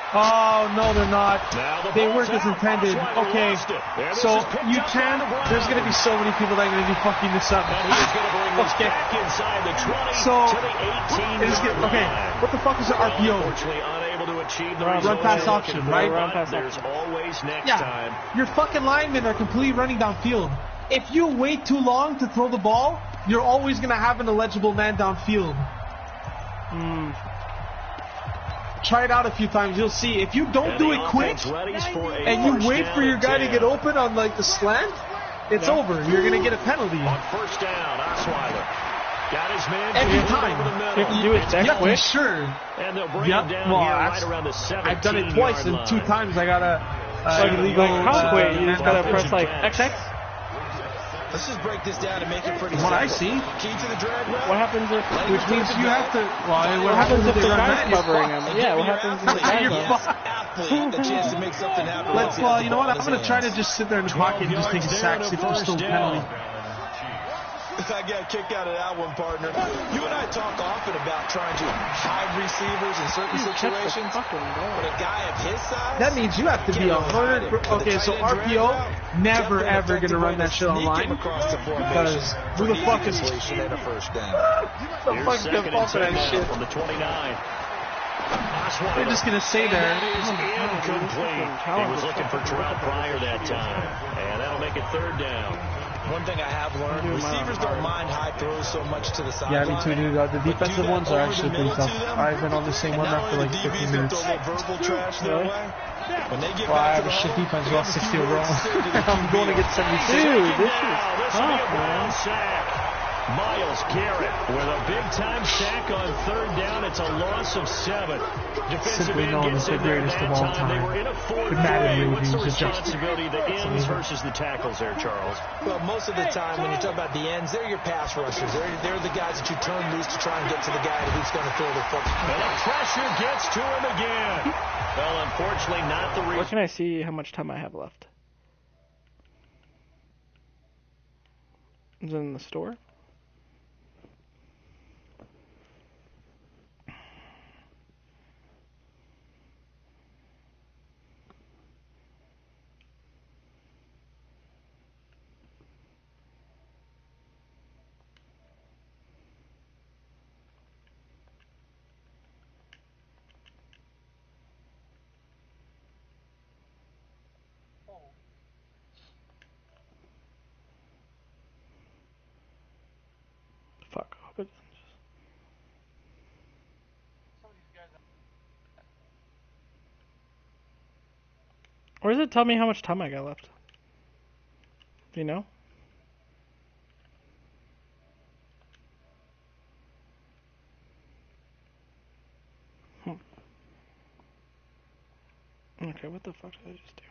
Oh, no, they're not. Now the They ball's weren't as out. intended. Osweiler Okay, lost it. And this so is picked you up can, by Brown. there's going to be so many people that are going to be fucking this up. And he is going to bring this Okay. back inside the 20 So, to the 18-yard line. okay, what the fuck is an RPO? Unfortunately, unable to achieve the Run result pass they're option, looking for, right? Run but pass there's option. always next Yeah, time. your fucking linemen are completely running downfield. If you wait too long to throw the ball, you're always going to have an illegible man downfield. Try it out a few times, you'll see. If you don't And do the it quick, offense readies for a and you first wait down for your and guy to 10. get open on like the slant, it's over. You're going to get a penalty. On first down, Osweiler got his man Every over time. the middle. You have to do it that Yep, quick? sure. And they'll bring Yep. him down Well, here that's- right around the 17-yard I've done it twice, and 2 line. times I got a Like, illegal. how quick? You just gotta offensive press like pass. XX? Let's just break this down and make it pretty From what I simple. see. Key to the drag route. What happens if... Which means you have to... Well, what happens if the guy's covering him? Yeah, what Your happens if the athlete, guy's athlete, a chance to make something happen. Well, you know what? I'm going to try to just sit there in the pocket and just take a sack, see if there's still a penalty. I got a kick out of that one, partner. You and I talk often about trying to hide receivers in certain situations. But a guy of his size... That means you have to be 100... Okay, so RPO, never, ever going to run that shit online. Because who the fuck is... The first down. Who the fuck can fall for that shit? From the 29. They're just going to say there. Incomplete. He was looking for Terrell Pryor that time. And that'll make it third down. One thing I have learned, receivers don't mind high throws so much to the sideline. Yeah, me too, dude. The defensive ones are actually pretty tough. I've been on the same one now for like 15 minutes. Well, I have a shit defense, well, 60 overall. I'm going to get 76. Dude, this is tough, man. Myles Garrett with a big-time sack on third down. It's a loss of 7. Simply known as the greatest of all time. The Madden What's the ratings adjusted. responsibility, the ends versus the tackles there, Charles? Well, most of the time when you talk about the ends, they're your pass rushers. They're the guys that you turn loose to try and get to the guy who's going to throw the football. And the pressure gets to him again. Well, unfortunately, not the reason. Where can I see how much time I have left? Is it in the store? Fuck. Or does it tell me how much time I got left? Do you know? Okay, what the fuck did I just do?